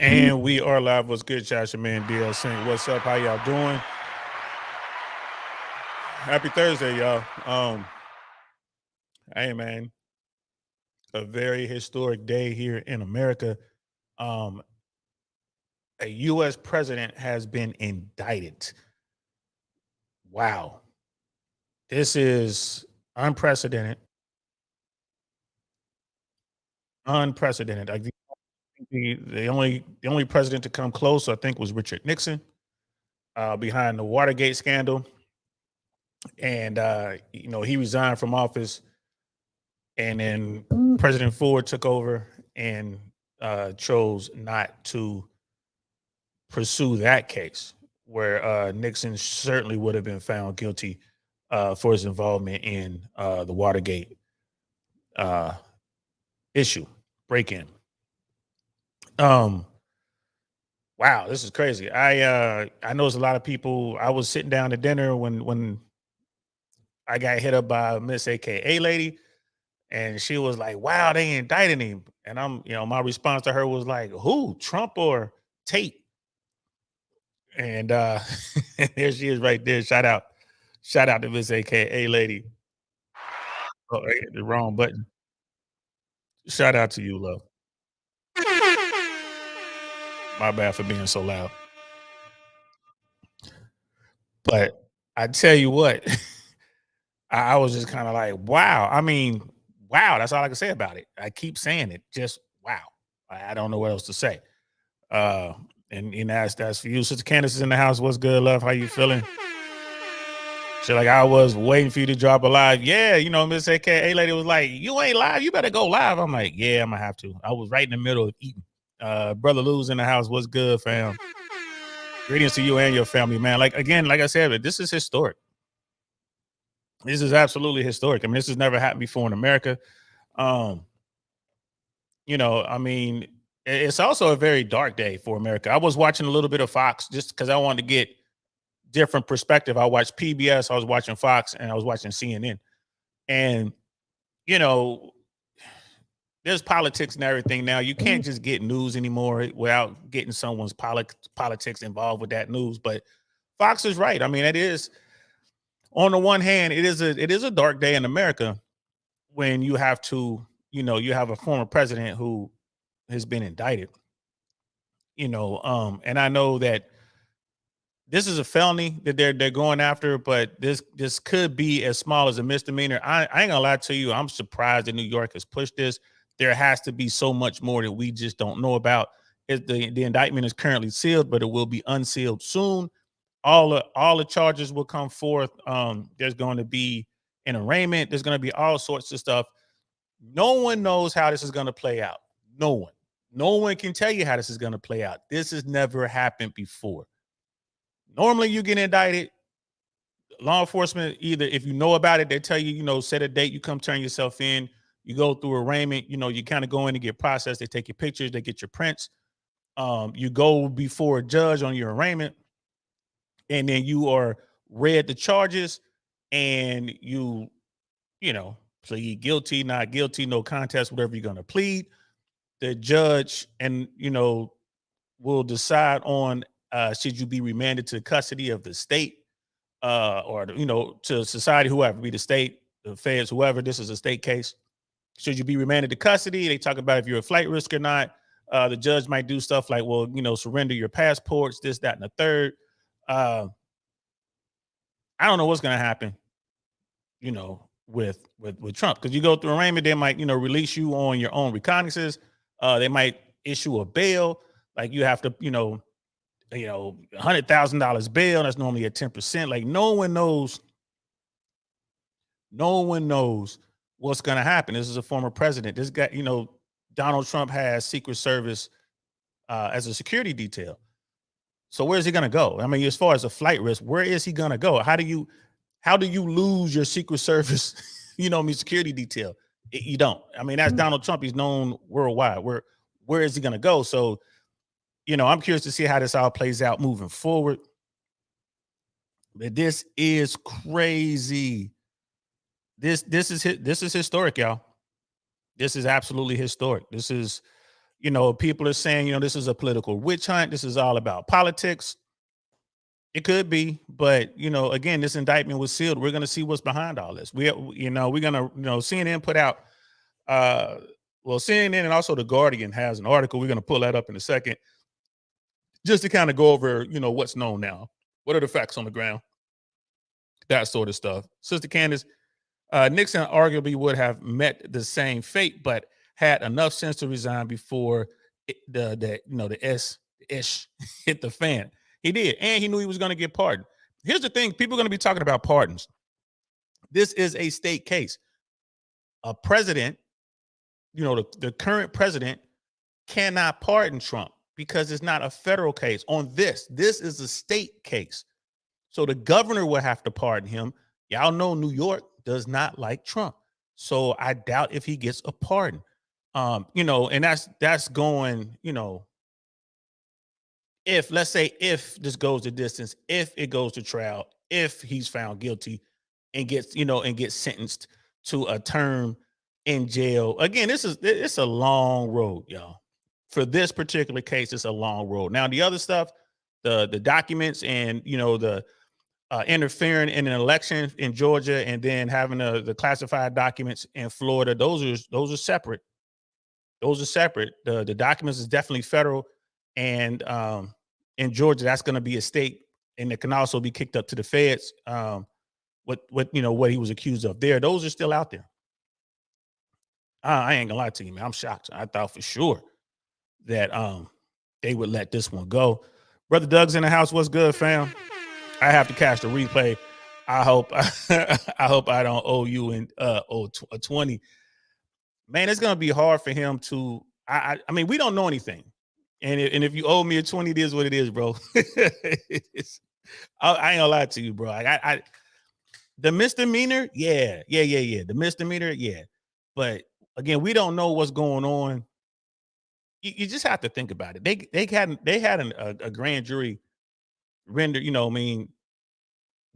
And we are live. What's good, Josh? Your man DL Saint. What's up? How y'all doing? Happy Thursday, y'all. Hey man, a very historic day here in America. Um, a US president has been indicted. Wow. This is unprecedented. Unprecedented. I think the only president to come close, I think, was Richard Nixon, behind the Watergate scandal. And he resigned from office, and then President Ford took over and chose not to pursue that case, where Nixon certainly would have been found guilty for his involvement in the Watergate uh, issue break-in. Um, wow, this is crazy. I know there's a lot of people. I was sitting down to dinner when I got hit up by Miss AKA lady, and she was like, "Wow, they indicted him." And my response to her was like, "Who? Trump or Tate?" And there she is right there. Shout out to Miss AKA lady. Oh, I hit the wrong button. Shout out to you, love. My bad for being so loud. But I tell you what, I was just kind of like, wow. I mean, wow. That's all I can say about it. I keep saying it. Just wow. I don't know what else to say. Uh, and that's for you. Sister Candace is in the house. What's good, love? How you feeling? So like I was waiting for you to drop a live. Yeah, Miss AKA lady was like, "You ain't live. You better go live." I'm like, "Yeah, I'm gonna have to." I was right in the middle of eating. Brother Lou's in the house. What's good, fam? Greetings to you and your family, man. Like again, like I said, this is historic. This is absolutely historic. I mean, this has never happened before in America. Um, I mean, it's also a very dark day for America. I was watching a little bit of Fox just because I wanted to get different perspective. I watched PBS, I was watching Fox, and I was watching CNN. And you know, there's politics and everything now. You can't just get news anymore without getting someone's politics involved with that news. But Fox is right. I mean, it is, on the one hand, it is a dark day in America when you have to, you have a former president who has been indicted. And I know that this is a felony that they're going after, but this could be as small as a misdemeanor. I ain't gonna lie to you. I'm surprised that New York has pushed this. There has to be so much more that we just don't know about. The indictment is currently sealed, but it will be unsealed soon. All the charges will come forth. There's going to be an arraignment. There's going to be all sorts of stuff. No one knows how this is going to play out. No one. No one can tell you how this is going to play out. This has never happened before. Normally, you get indicted. Law enforcement, either if you know about it, they tell you, set a date, you come turn yourself in, you go through arraignment, you kind of go in and get processed. They take your pictures, they get your prints. You go before a judge on your arraignment, and then you are read the charges, and you plead guilty, not guilty, no contest, whatever you're gonna plead. The judge and will decide on should you be remanded to custody of the state, or to society, whoever, be the state, the feds, whoever. This is a state case. Should you be remanded to custody? They talk about if you're a flight risk or not. The judge might do stuff like, well, surrender your passports, this, that, and the third. Uh, I don't know what's going to happen, with Trump, because you go through arraignment, they might release you on your own recognizances. They might issue a bail, like you have to $100,000 bail. That's normally at 10%. Like no one knows what's going to happen. This is a former president. This guy, Donald Trump has Secret Service as a security detail. So where is he going to go? I mean, as far as a flight risk, where is he going to go? How do you lose your Secret Service, security detail? You don't. I mean, that's Donald Trump. He's known worldwide. Where is he going to go? So, I'm curious to see how this all plays out moving forward. But this is crazy. This is historic, y'all. This is absolutely historic. This is, People are saying, this is a political witch hunt. This is all about politics. It could be, but again, this indictment was sealed. We're going to see what's behind all this. We're going to, CNN put out, CNN and also the Guardian has an article. We're going to pull that up in a second, just to kind of go over, what's known now. What are the facts on the ground? That sort of stuff. Sister Candace, Nixon arguably would have met the same fate, but had enough sense to resign before the ish hit the fan. He did, and he knew he was going to get pardoned. Here's the thing: people are going to be talking about pardons. This is a state case. A president, the current president, cannot pardon Trump because it's not a federal case. On this is a state case, so the governor will have to pardon him. Y'all know New York does not like Trump, so I doubt if he gets a pardon. And that's going, if this goes the distance, if it goes to trial, if he's found guilty and gets sentenced to a term in jail. Again, it's a long road, y'all. For this particular case, it's a long road. Now, the other stuff, the documents and the interfering in an election in Georgia and then having the classified documents in Florida, those are separate. Those are separate. The documents is definitely federal, and in Georgia, that's going to be a state, and it can also be kicked up to the feds. What he was accused of there, those are still out there. I ain't gonna lie to you, man. I'm shocked. I thought for sure that they would let this one go. Brother Doug's in the house. What's good, fam? I have to catch the replay. I hope I don't owe you a 20. Man, it's gonna be hard for him to. I mean, we don't know anything, and if you owe me a 20, it is what it is, bro. I ain't gonna lie to you, bro. The misdemeanor, yeah. The misdemeanor, yeah. But again, we don't know what's going on. You just have to think about it. They had a grand jury render,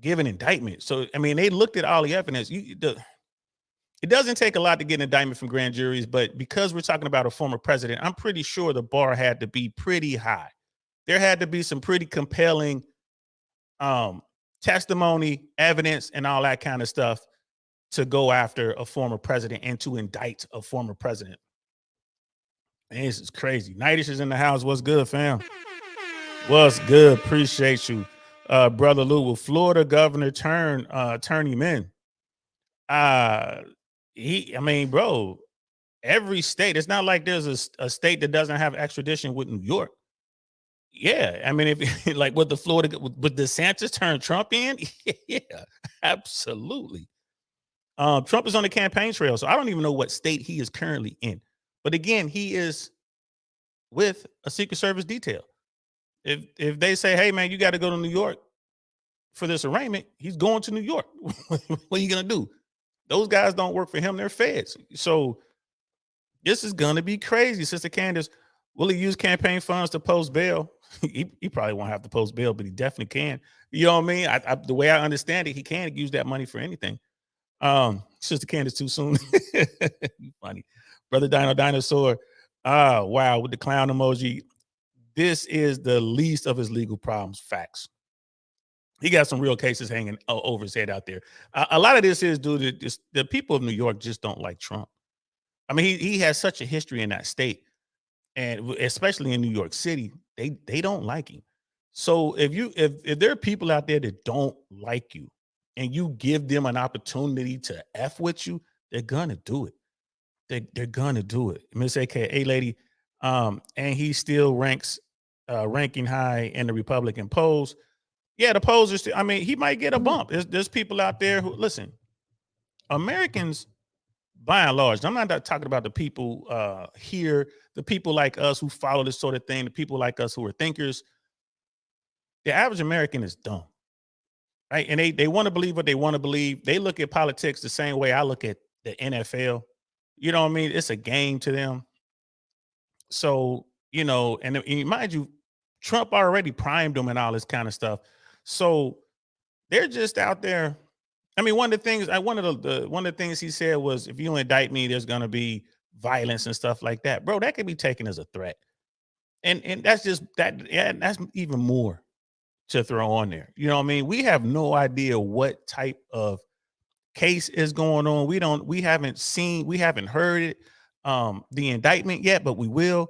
give an indictment. So they looked at all the evidence. It doesn't take a lot to get an indictment from grand juries, but because we're talking about a former president, I'm pretty sure the bar had to be pretty high. There had to be some pretty compelling testimony, evidence, and all that kind of stuff to go after a former president and to indict a former president. Man, this is crazy. Nightish is in the house. What's good, fam? What's good? Appreciate you. Brother Lou, will Florida governor turn him in? Bro, every state, it's not like there's a state that doesn't have extradition with New York. Yeah, if like with the Florida, with DeSantis turn Trump in, yeah, absolutely. Trump is on the campaign trail, so I don't even know what state he is currently in. But again, he is with a Secret Service detail. If they say, hey man, you got to go to New York for this arraignment, he's going to New York. What are you gonna do? Those guys don't work for him, they're feds. So this is gonna be crazy. Sister Candace, will he use campaign funds to post bail? He probably won't have to post bail, but he definitely can. You know what I mean? The way I understand it, he can use that money for anything. Sister Candace, too soon. Funny. Brother Dinosaur. Wow, with the clown emoji. This is the least of his legal problems. Facts. He got some real cases hanging over his head out there. A lot of this is due to the people of New York just don't like Trump. He has such a history in that state, and especially in New York City, they don't like him. So if there are people out there that don't like you, and you give them an opportunity to F with you, they're gonna do it. They're gonna do it. Miss AKA lady, and he still ranking high in the Republican polls. Yeah, the polls are still, he might get a bump. There's people out there who listen, Americans, by and large, I'm not talking about the people here, the people like us who follow this sort of thing, the people like us who are thinkers. The average American is dumb. Right. And they want to believe what they want to believe. They look at politics the same way I look at the NFL. You know what I mean? It's a game to them. So, and mind you, Trump already primed them and all this kind of stuff. So they're just out there. One of the things he said was, if you indict me, there's going to be violence and stuff like that, bro, that could be taken as a threat. And that's just that, yeah, that's even more to throw on there. You know what I mean? We have no idea what type of case is going on. We haven't seen, we haven't heard it, the indictment yet, but we will.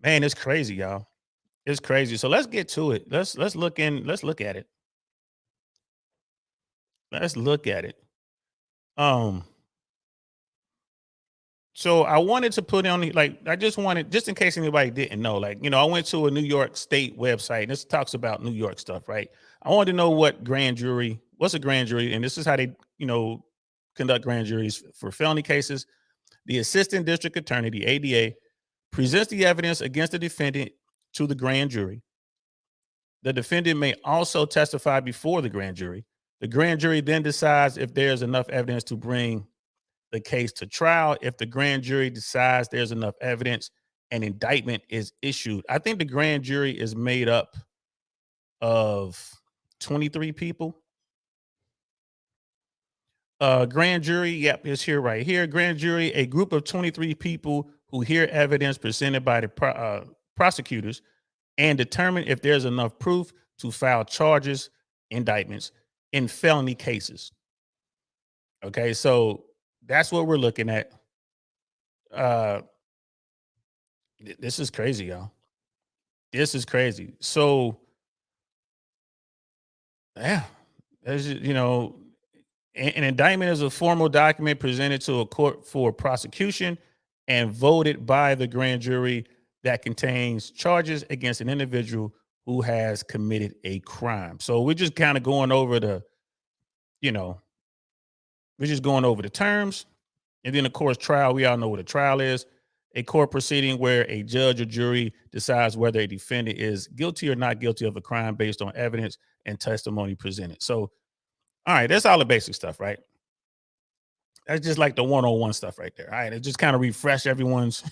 Man, it's crazy, y'all. It's crazy. So let's get to it. Let's look at it. Let's look at it. Um, so I wanted to put on I just wanted, just in case anybody didn't know, I went to a New York State website and this talks about New York stuff, right? I wanted to know what's a grand jury, and this is how they, conduct grand juries for felony cases. The assistant district attorney, the ADA, presents the evidence against the defendant to the grand jury. The defendant may also testify before the grand jury. The grand jury then decides if there's enough evidence to bring the case to trial. If the grand jury decides there's enough evidence, an indictment is issued. I think the grand jury is made up of 23 people. Grand jury, yep, it's here right here. Grand jury, a group of 23 people who hear evidence presented by the prosecutors and determine if there's enough proof to file charges, indictments in felony cases. Okay, so that's what we're looking at. Uh, this is crazy, y'all. This is crazy. So, yeah, as an indictment is a formal document presented to a court for prosecution and voted by the grand jury that contains charges against an individual who has committed a crime. So we're just kind of going over you know, we're just going over the terms. And then, of course, trial, we all know what a trial is: a court proceeding where a judge or jury decides whether a defendant is guilty or not guilty of a crime based on evidence and testimony presented. So, all right, that's all the basic stuff, right? That's just like the one-on-one stuff right there. All right, it just kind of refresh everyone's,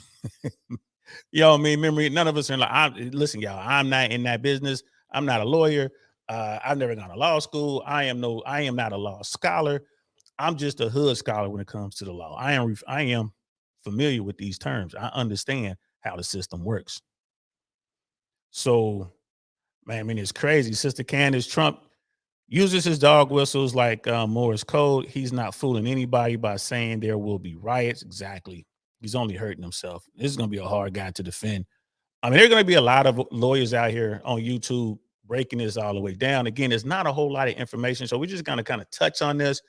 memory. None of us are listen, y'all, I'm not in that business. I'm not a lawyer. I've never gone to law school. I am not a law scholar. I'm just a hood scholar when it comes to the law. I am familiar with these terms. I understand how the system works. So, man, I mean, it's crazy. Sister Candace, Trump uses his dog whistles like Morse code. He's not fooling anybody by saying there will be riots. Exactly. He's only hurting himself. This is going to be a hard guy to defend. I mean, there are going to be a lot of lawyers out here on YouTube breaking this all the way down. Again, there's not a whole lot of information. So we're just going to kind of touch on this.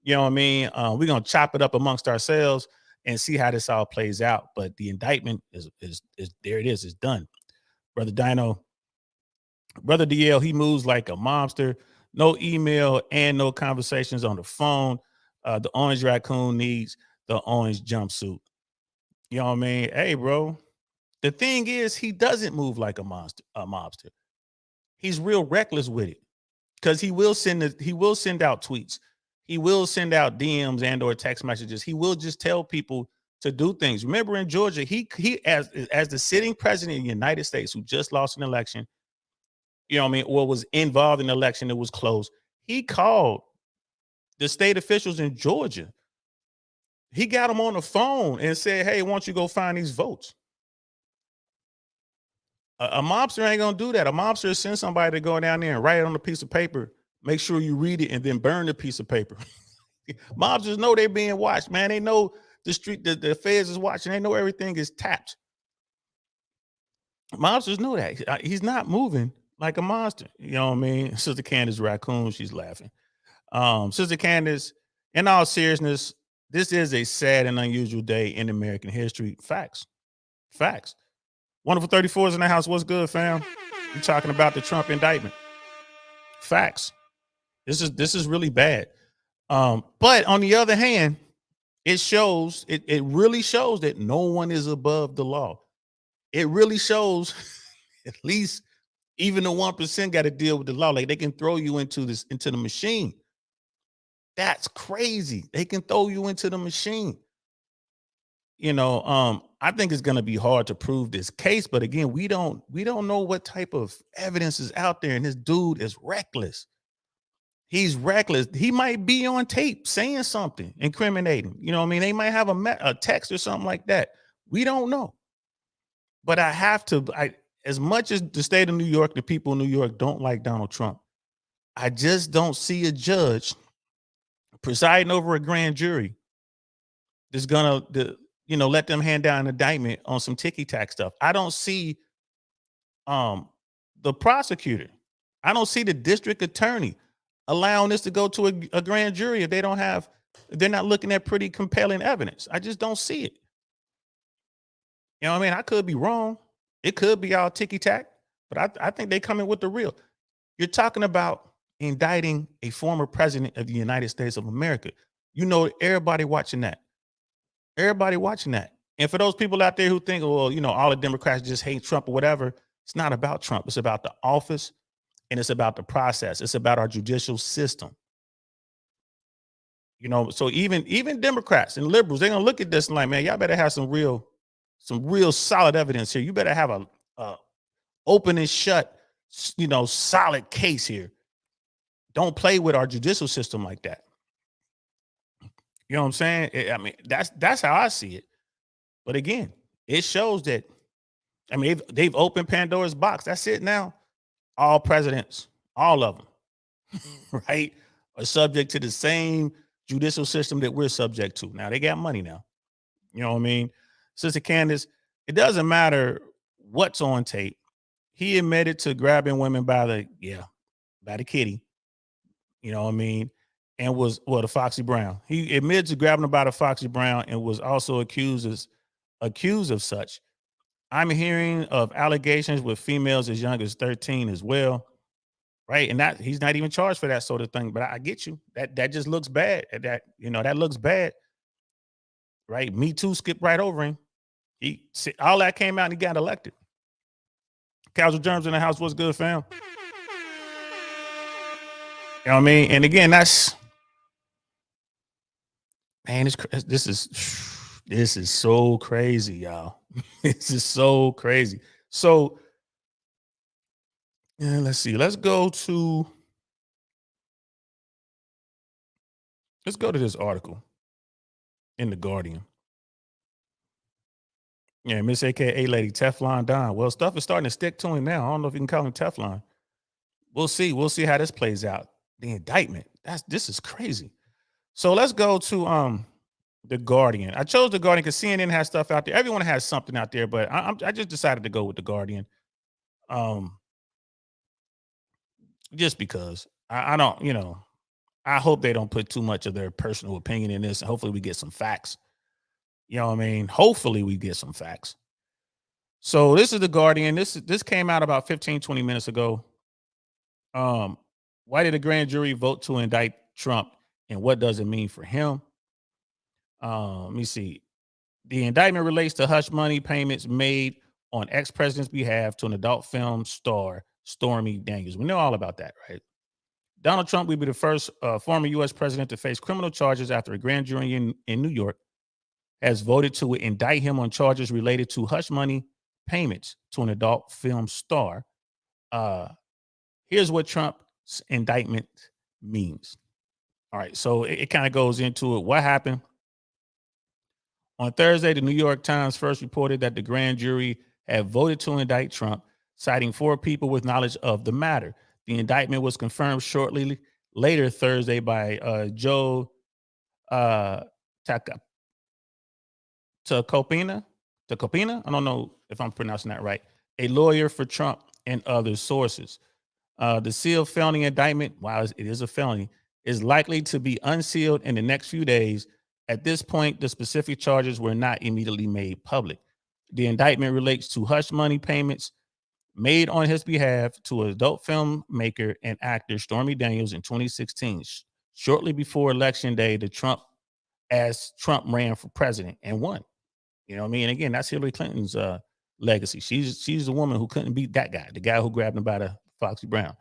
You know what I mean? We're going to chop it up amongst ourselves and see how this all plays out. But the indictment is there. It is. It's done. Brother Dino, Brother DL, he moves like a mobster. No email and no conversations on the phone. The orange raccoon needs the orange jumpsuit. You know what I mean? Hey, bro. The thing is, he doesn't move like a mobster. He's real reckless with it because he will send out tweets. He will send out DMs and or text messages. He will just tell people to do things. Remember in Georgia, he as the sitting president of the United States who just lost an election, you know what I mean, or was involved in an election that was close, he called the state officials in Georgia. He got them on the phone and said, hey, why don't you go find these votes? A mobster ain't gonna do that. A mobster send somebody to go down there and write it on a piece of paper, make sure you read it, and then burn the piece of paper. Mobsters know they're being watched, man. They know the feds is watching. They know everything is tapped. Mobsters know that. He's not moving like a monster. You know what I mean? Sister Candace raccoon, she's laughing. Sister Candace, in all seriousness, this is a sad and unusual day in American history. Facts. Facts. Wonderful 34 is in the house. What's good, fam? We're talking about the Trump indictment. Facts. This is really bad. But on the other hand, it really shows that no one is above the law. It really shows at least even the 1% got to deal with the law. Like they can throw you into the machine. That's crazy. They can throw you into the machine. I think it's going to be hard to prove this case, but again, we don't know what type of evidence is out there, and this dude is reckless. He's reckless. He might be on tape saying something incriminating. You know what I mean? They might have a text or something like that. We don't know. But I have to, as much as the state of New York, the people in New York don't like Donald Trump, I just don't see a judge presiding over a grand jury that's gonna, let them hand down an indictment on some ticky tack stuff. I don't see the prosecutor. I don't see the district attorney allowing this to go to a grand jury if they're not looking at pretty compelling evidence. I just don't see it. You know what I mean? I could be wrong. It could be all ticky tack, but I think they come in with the real. You're talking about indicting a former president of the United States of America. You know, everybody watching that. Everybody watching that. And for those people out there who think, well, all the Democrats just hate Trump or whatever, it's not about Trump. It's about the office and it's about the process. It's about our judicial system. So even Democrats and liberals, they're gonna look at this and like, man, y'all better have some real solid evidence here. You better have a open and shut, solid case here. Don't play with our judicial system like that. You know what I'm saying? I mean, that's how I see it. But again, it shows that, I mean, they've opened Pandora's box. That's it now. All presidents, all of them, right, are subject to the same judicial system that we're subject to. Now they got money now. You know what I mean? Sister Candace, it doesn't matter what's on tape. He admitted to grabbing women by the kitty. You know what I mean? And was the Foxy Brown. He admitted to grabbing her by the Foxy Brown and was also accused of such. I'm hearing of allegations with females as young as 13 as well. Right. And that he's not even charged for that sort of thing. But I get you. That just looks bad. That looks bad. Right. Me Too skipped right over him. All that came out and he got elected. Casual Germs in the house. What's good, fam? You know what I mean? And again, this is so crazy, y'all. This is so crazy. So let's see. Let's go to this article in The Guardian. Yeah, Miss AKA Lady Teflon Don. Well, stuff is starting to stick to him now. I don't know if you can call him Teflon. We'll see. We'll see how this plays out. The indictment. This is crazy. So let's go to The Guardian. I chose The Guardian because CNN has stuff out there. Everyone has something out there, but I just decided to go with The Guardian. Just because I don't, I hope they don't put too much of their personal opinion in this. And hopefully we get some facts. You know what I mean? Hopefully we get some facts. So this is The Guardian. This came out about 15, 20 minutes ago. Why did a grand jury vote to indict Trump and what does it mean for him? Let me see. The indictment relates to hush money payments made on ex-president's behalf to an adult film star, Stormy Daniels. We know all about that, right? Donald Trump will be the first former U.S. president to face criminal charges after a grand jury in New York has voted to indict him on charges related to hush money payments to an adult film star. Here's what Trump's indictment means. All right, so it kind of goes into it. What happened? On Thursday, the New York Times first reported that the grand jury had voted to indict Trump, citing 4 people with knowledge of the matter. The indictment was confirmed shortly later Thursday by Joe Tacopina. I don't know if I'm pronouncing that right. A lawyer for Trump and other sources. The sealed felony indictment, while it is a felony, is likely to be unsealed in the next few days. At this point, the specific charges were not immediately made public. The indictment relates to hush money payments made on his behalf to adult filmmaker and actor Stormy Daniels in 2016, shortly before Election Day, Trump ran for president and won. You know what I mean? And again, that's Hillary Clinton's legacy. She's the woman who couldn't beat that guy, the guy who grabbed him by the Foxy Brown.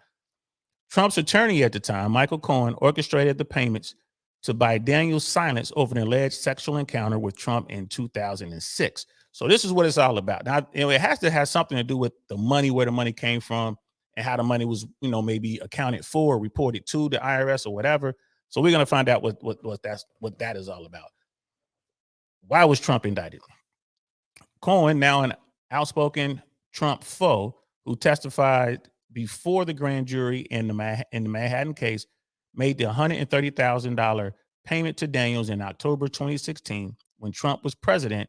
Trump's attorney at the time, Michael Cohen, orchestrated the payments to buy Daniels' silence over an alleged sexual encounter with Trump in 2006. So this is what it's all about. Now, it has to have something to do with the money, where the money came from, and how the money was, maybe accounted for, reported to the IRS or whatever. So we're gonna find out what that is all about. Why was Trump indicted? Cohen, now an outspoken Trump foe who testified before the grand jury in the Manhattan case, made the $130,000 payment to Daniels in October 2016 when Trump was president.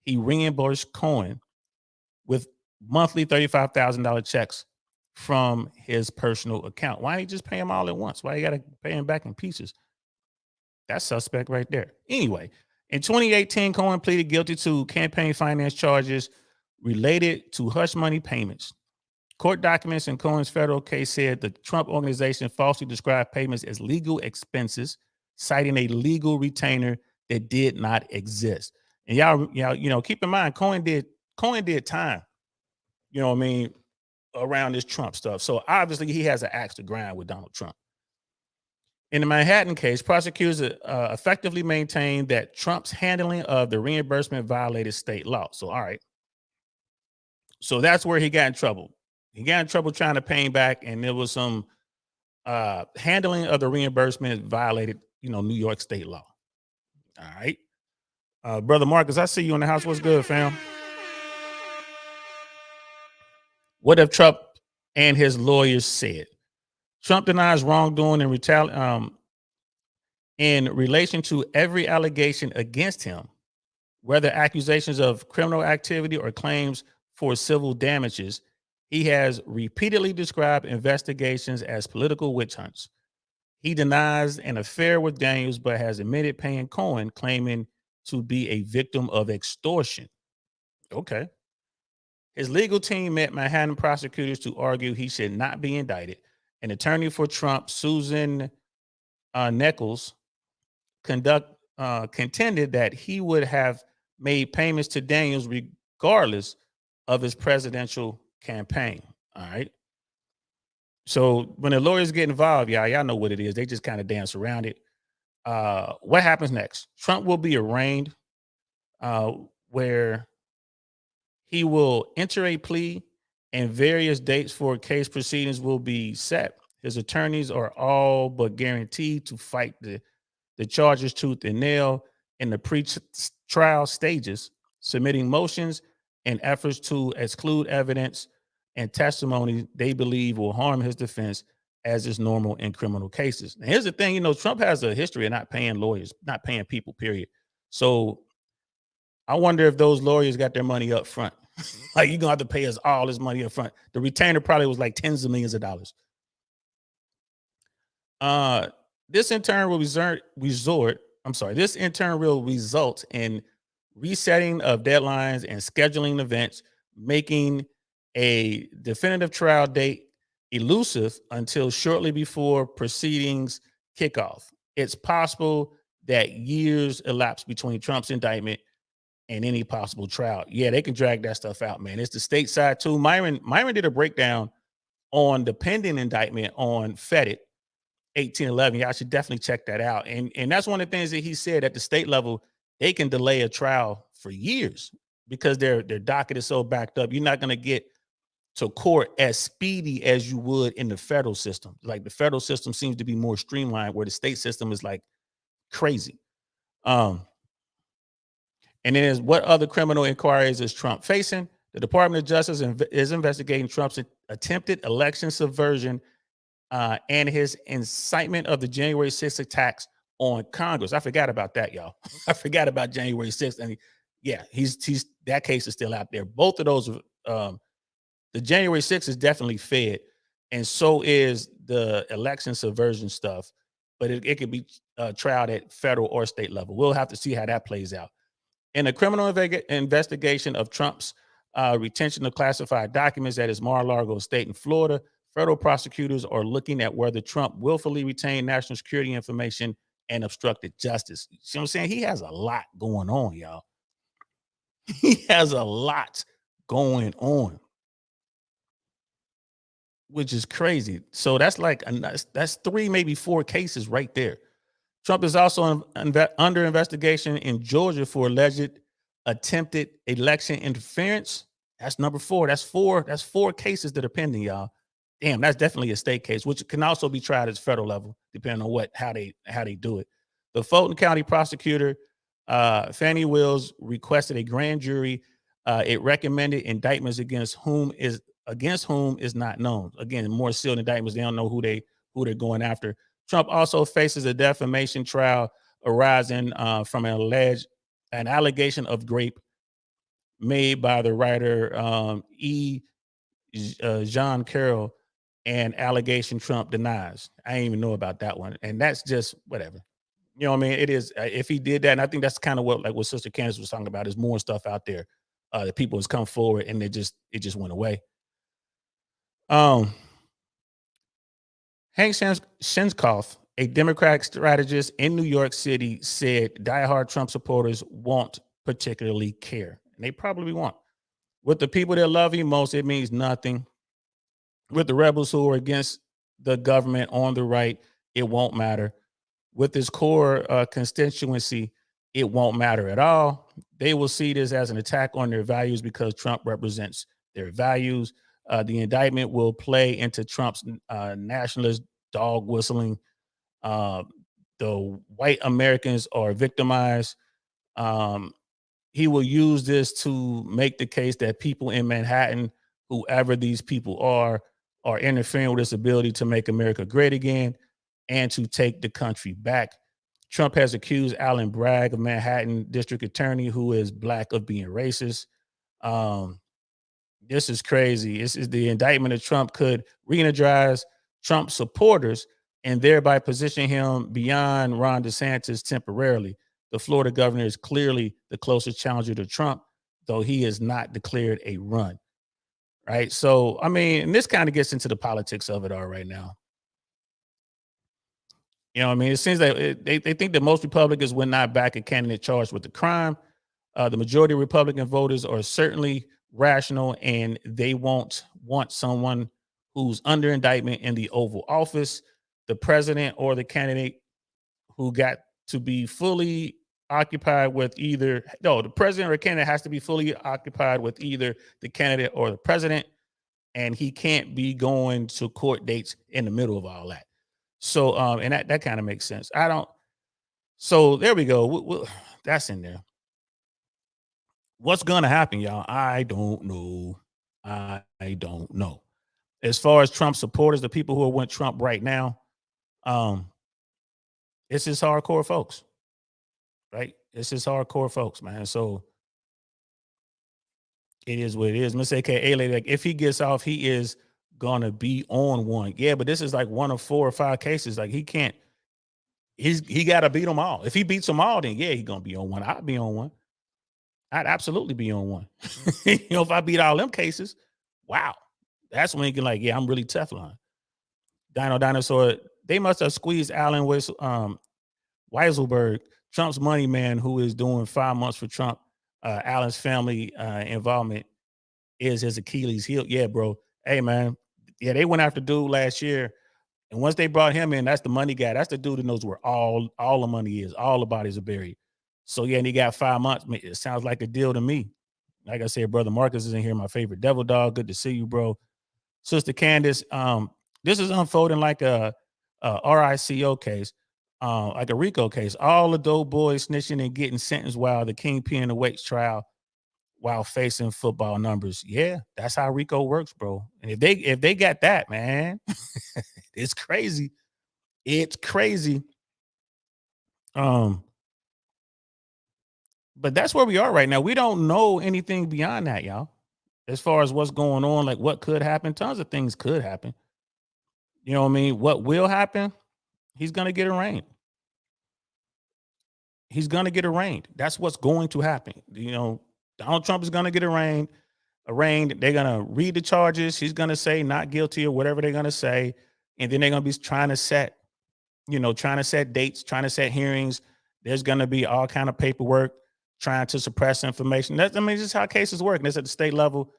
He reimbursed Cohen with monthly $35,000 checks from his personal account. Why didn't he just pay him all at once? Why you got to pay him back in pieces? That's suspect right there. Anyway, in 2018, Cohen pleaded guilty to campaign finance charges related to hush money payments. Court documents in Cohen's federal case said the Trump organization falsely described payments as legal expenses, citing a legal retainer that did not exist. And y'all, keep in mind, Cohen did time, you know what I mean, around this Trump stuff. So obviously he has an axe to grind with Donald Trump. In the Manhattan case, prosecutors effectively maintained that Trump's handling of the reimbursement violated state law. So, all right. So that's where he got in trouble. He got in trouble trying to pay him back, and there was some handling of the reimbursement violated, New York state law. All right. Brother Marcus, I see you in the house. What's good, fam? What have Trump and his lawyers said? Trump denies wrongdoing and in relation to every allegation against him, whether accusations of criminal activity or claims for civil damages. He has repeatedly described investigations as political witch hunts. He denies an affair with Daniels, but has admitted paying Cohen, claiming to be a victim of extortion. Okay. His legal team met Manhattan prosecutors to argue he should not be indicted. An attorney for Trump, Susan Nichols, contended that he would have made payments to Daniels regardless of his presidential campaign. All right. So when the lawyers get involved, y'all know what it is. They just kind of dance around it. What happens next? Trump will be arraigned, where he will enter a plea and various dates for case proceedings will be set. His attorneys are all but guaranteed to fight the charges tooth and nail in the pre-trial stages, submitting motions and efforts to exclude evidence and testimony they believe will harm his defense, as is normal in criminal cases. And here's the thing, Trump has a history of not paying lawyers, not paying people, period. So I wonder if those lawyers got their money up front. Like, you're going to have to pay us all this money up front. The retainer probably was like tens of millions of dollars. This in turn will result in resetting of deadlines and scheduling events, making a definitive trial date elusive until shortly before proceedings kick off. It's possible that years elapse between Trump's indictment and any possible trial. Yeah, they can drag that stuff out, man. It's the state side too. Myron did a breakdown on the pending indictment on FEDIT 1811. Y'all should definitely check that out. And that's one of the things that he said at the state level, they can delay a trial for years because their docket is so backed up. You're not going to get to court as speedy as you would in the federal system. Like, the federal system seems to be more streamlined, where the state system is like crazy. And then what other criminal inquiries is Trump facing? The Department of Justice is investigating Trump's attempted election subversion and his incitement of the January 6th attacks on Congress. I forgot about that, y'all. I forgot about January 6th. And he's that case is still out there. Both of those, the January 6th is definitely fed, and so is the election subversion stuff. But it could be tried at federal or state level. We'll have to see how that plays out. In a criminal investigation of Trump's retention of classified documents at his Mar-a-Lago estate in Florida, federal prosecutors are looking at whether Trump willfully retained national security information and obstructed justice. See what I'm saying? He has a lot going on, y'all. He has a lot going on, which is crazy. So that's that's 3, maybe 4 cases right there. Trump is also under investigation in Georgia for alleged attempted election interference. That's number 4. That's 4 cases that are pending, y'all. Damn, that's definitely a state case, which can also be tried as federal level, depending on how they do it. The Fulton County prosecutor, Fannie Wills, requested a grand jury. It recommended indictments against whom is not known. Again, more sealed indictments. They don't know who they're going after. Trump also faces a defamation trial arising from an allegation of rape made by the writer Jean Carroll, and allegation Trump denies. I didn't even know about that one, and that's just whatever. You know what I mean? It is if he did that, and I think that's kind of what Sister Candace was talking about. Is more stuff out there that people has come forward, and it just went away. Um, Hank Shinskoff, a Democratic strategist in New York City, said diehard Trump supporters won't particularly care, and they probably won't. With the people that love him most, it means nothing. With the rebels who are against the government on the right, it won't matter. With this core constituency, it won't matter at all. They will see this as an attack on their values because Trump represents their values. The indictment will play into Trump's nationalist dog whistling. Uh, the white Americans are victimized. Um, he will use this to make the case that people in Manhattan, whoever these people are interfering with his ability to make America great again and to take the country back. Trump has accused Alan Bragg, of Manhattan district attorney who is black, of being racist. Um, this is crazy. This is the indictment of Trump could re-energize Trump supporters and thereby position him beyond Ron DeSantis temporarily. The Florida governor is clearly the closest challenger to Trump, though he has not declared a run. Right. So, I mean, and this kind of gets into the politics of it all right now. You know what I mean? It seems that they think that most Republicans would not back a candidate charged with the crime. The majority of Republican voters are certainly rational, and they won't want someone who's under indictment in the Oval Office. The president or the candidate who got to be fully occupied with either, no, the president or candidate has to be fully occupied with either the candidate or the president, and he can't be going to court dates in the middle of all that. So, and that kind of makes sense. I don't. So there we go. That's in there. What's gonna happen, y'all? I don't know. I don't know. As far as Trump supporters, the people who are with Trump right now, um, it's just hardcore folks, right? It's just hardcore folks, man. So it is what it is. Miss AKA lady, like if he gets off, he is gonna be on one. Yeah, but this is like one of 4 or 5 cases. Like he can't. He got to beat them all. If he beats them all, then yeah, he gonna be on one. I'd be on one. I'd absolutely be on one. If I beat all them cases, wow, that's when you can like, yeah, I'm really Teflon. Dino Dinosaur. They must have squeezed Alan Weiselberg, Trump's money man, who is doing 5 months for Trump. Alan's family involvement is his Achilles heel. Yeah, bro. Hey, man. Yeah, they went after dude last year, and once they brought him in, that's the money guy. That's the dude that knows where all the money is. All the bodies are buried. So yeah, and he got 5 months. It sounds like a deal to me. Like I said, brother Marcus is in here, my favorite devil dog. Good to see you, bro. Sister Candace, this is unfolding like a RICO case, like a RICO case. All the dope boys snitching and getting sentenced while the kingpin awaits trial while facing football numbers. Yeah, that's how RICO works, bro. And if they got that, man, it's crazy. It's crazy. Um, but that's where we are right now. We don't know anything beyond that, y'all. As far as what's going on, like what could happen, tons of things could happen. You know what I mean? What will happen? He's gonna get arraigned. He's gonna get arraigned. That's what's going to happen. Donald Trump is gonna get arraigned. Arraigned. They're gonna read the charges. He's gonna say not guilty or whatever they're gonna say, and then they're gonna be trying to set dates, trying to set hearings. There's gonna be all kind of paperwork trying to suppress information. This is how cases work. And this at the state level.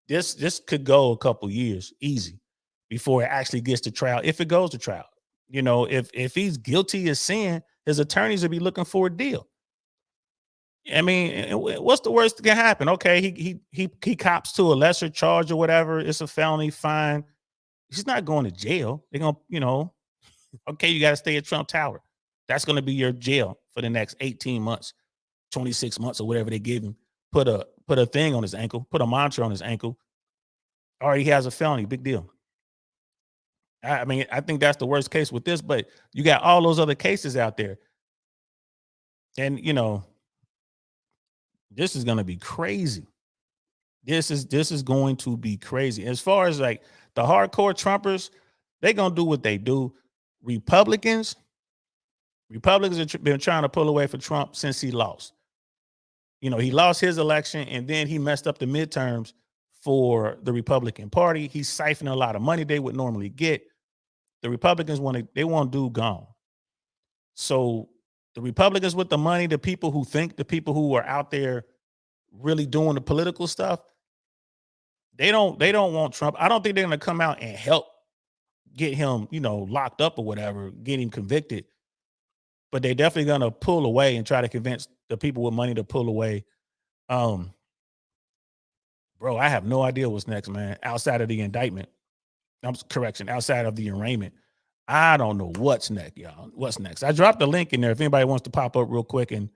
This could go a couple years easy before it actually gets to trial. If it goes to trial, if he's guilty of sin, his attorneys will be looking for a deal. I mean, what's the worst that can happen? Okay, he cops to a lesser charge or whatever. It's a felony, fine. He's not going to jail. They're gonna, okay, you got to stay at Trump Tower. That's gonna be your jail for the next 18 months, 26 months, or whatever they give him. Put a thing on his ankle, put a monitor on his ankle. Or he has a felony. Big deal. I mean, I think that's the worst case with this, but you got all those other cases out there. And this is gonna be crazy. This is going to be crazy. As far as like the hardcore Trumpers, they're gonna do what they do. Republicans have been trying to pull away from Trump since he lost. He lost his election and then he messed up the midterms for the Republican Party. He's siphoning a lot of money they would normally get. The Republicans want dude gone. So the Republicans with the money, the people who are out there really doing the political stuff, they don't want Trump. I don't think they're going to come out and help get him, locked up or whatever, get him convicted. But they're definitely going to pull away and try to convince the people with money to pull away. Bro, I have no idea what's next, man. Outside of the indictment, outside of the arraignment, I don't know what's next, y'all. What's next? I dropped the link in there if anybody wants to pop up real quick and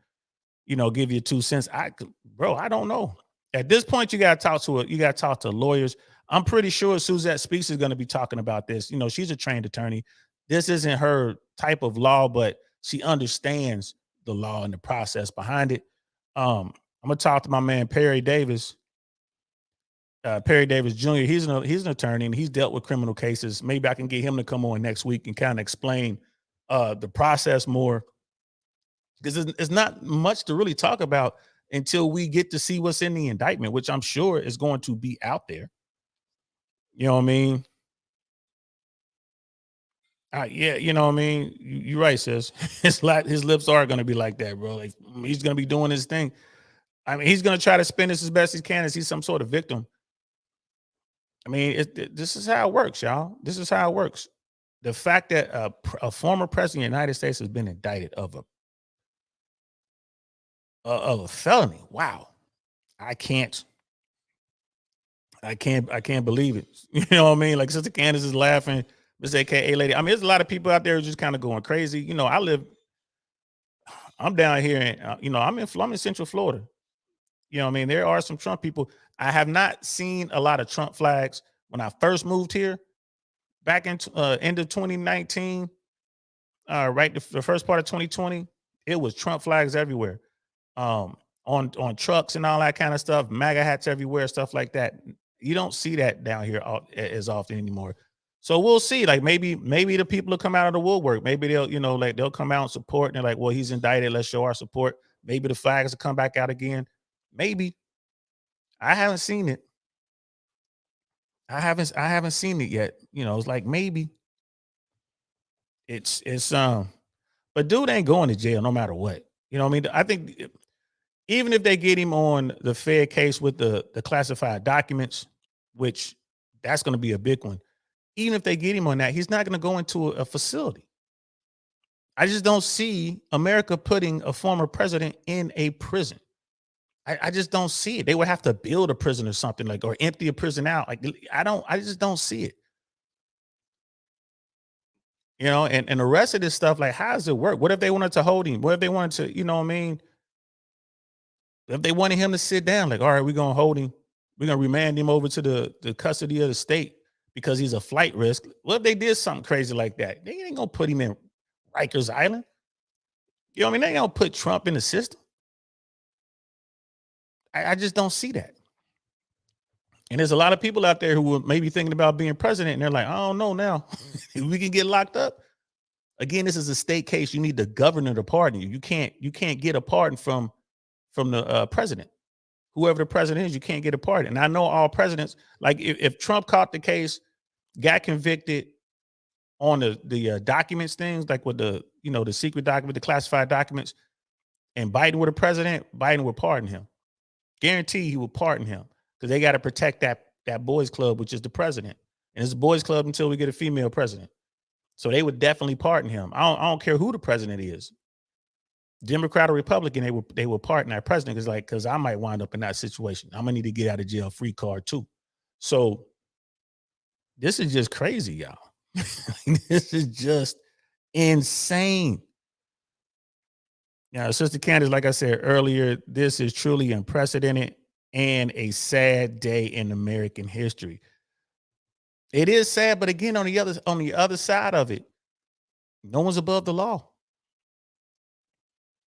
give you 2 cents. I don't know. At this point, you got to talk to lawyers. I'm pretty sure Suzette Speaks is going to be talking about this. She's a trained attorney. This isn't her type of law, but she understands the law and the process behind it. I'm gonna talk to my man Perry Davis. Perry Davis Jr. He's an attorney and he's dealt with criminal cases. Maybe I can get him to come on next week and kind of explain the process more, because it's not much to really talk about until we get to see what's in the indictment, which I'm sure is going to be out there. You know what I mean? Yeah, you know what I mean? You're right, sis. His lips are going to be like that, bro. Like, he's going to be doing his thing. I mean, he's going to try to spin this as best he can as he's some sort of victim. I mean, this is how it works, y'all. This is how it works. The fact that a former president of the United States has been indicted of a felony. Wow. I can't believe it. You know what I mean? Like, Sister Candace is laughing. Miss AKA lady. I mean, there's a lot of people out there just kind of going crazy. I'm down here and I'm in Central Florida. You know what I mean? There are some Trump people. I have not seen a lot of Trump flags when I first moved here back in end of 2019, right, the first part of 2020. It was Trump flags everywhere, on trucks and all that kind of stuff, MAGA hats everywhere, stuff like that. You don't see that down here as often anymore. So we'll see. Like, maybe the people will come out of the woodwork. Maybe they'll they'll come out and support, and they're like, well, he's indicted, let's show our support. Maybe the flags will come back out again. Maybe. I haven't seen it. I haven't seen it yet. It's like maybe. It's but dude ain't going to jail no matter what. You know what I mean? I think even if they get him on the Fed case with the classified documents, which that's going to be a big one. Even if they get him on that, he's not going to go into a facility. I just don't see America putting a former president in a prison. I just don't see it. They would have to build a prison or something, like, or empty a prison out. Like, I just don't see it. And the rest of this stuff, like, how does it work? What if they wanted to hold him? What if they wanted to, what I mean? If they wanted him to sit down, like, all right, we're going to hold him. We're going to remand him over to the custody of the state because he's a flight risk. What if they did something crazy like that? They ain't going to put him in Rikers Island. You know what I mean? They ain't going to put Trump in the system. I just don't see that. And there's a lot of people out there who were maybe thinking about being president, and they're like, I don't know now. We can get locked up. Again, this is a state case. You need the governor to pardon you. You can't get a pardon from the president. Whoever the president is, you can't get a pardon. And I know all presidents, like, if Trump caught the case, got convicted on the documents things, like with the secret document, the classified documents, and Biden were the president, Biden would pardon him. Guarantee he will pardon him, because they got to protect that boys club, which is the president. And it's a boys club until we get a female president. So they would definitely pardon him. I don't care who the president is, Democrat or Republican. They will pardon that president, because I might wind up in that situation. I'm gonna need to get out of jail free card too. So This is just crazy, y'all. This is just insane. Now, Sister Candace, like I said earlier, this is truly unprecedented and a sad day in American history. It is sad, but again, on the other side of it, no one's above the law.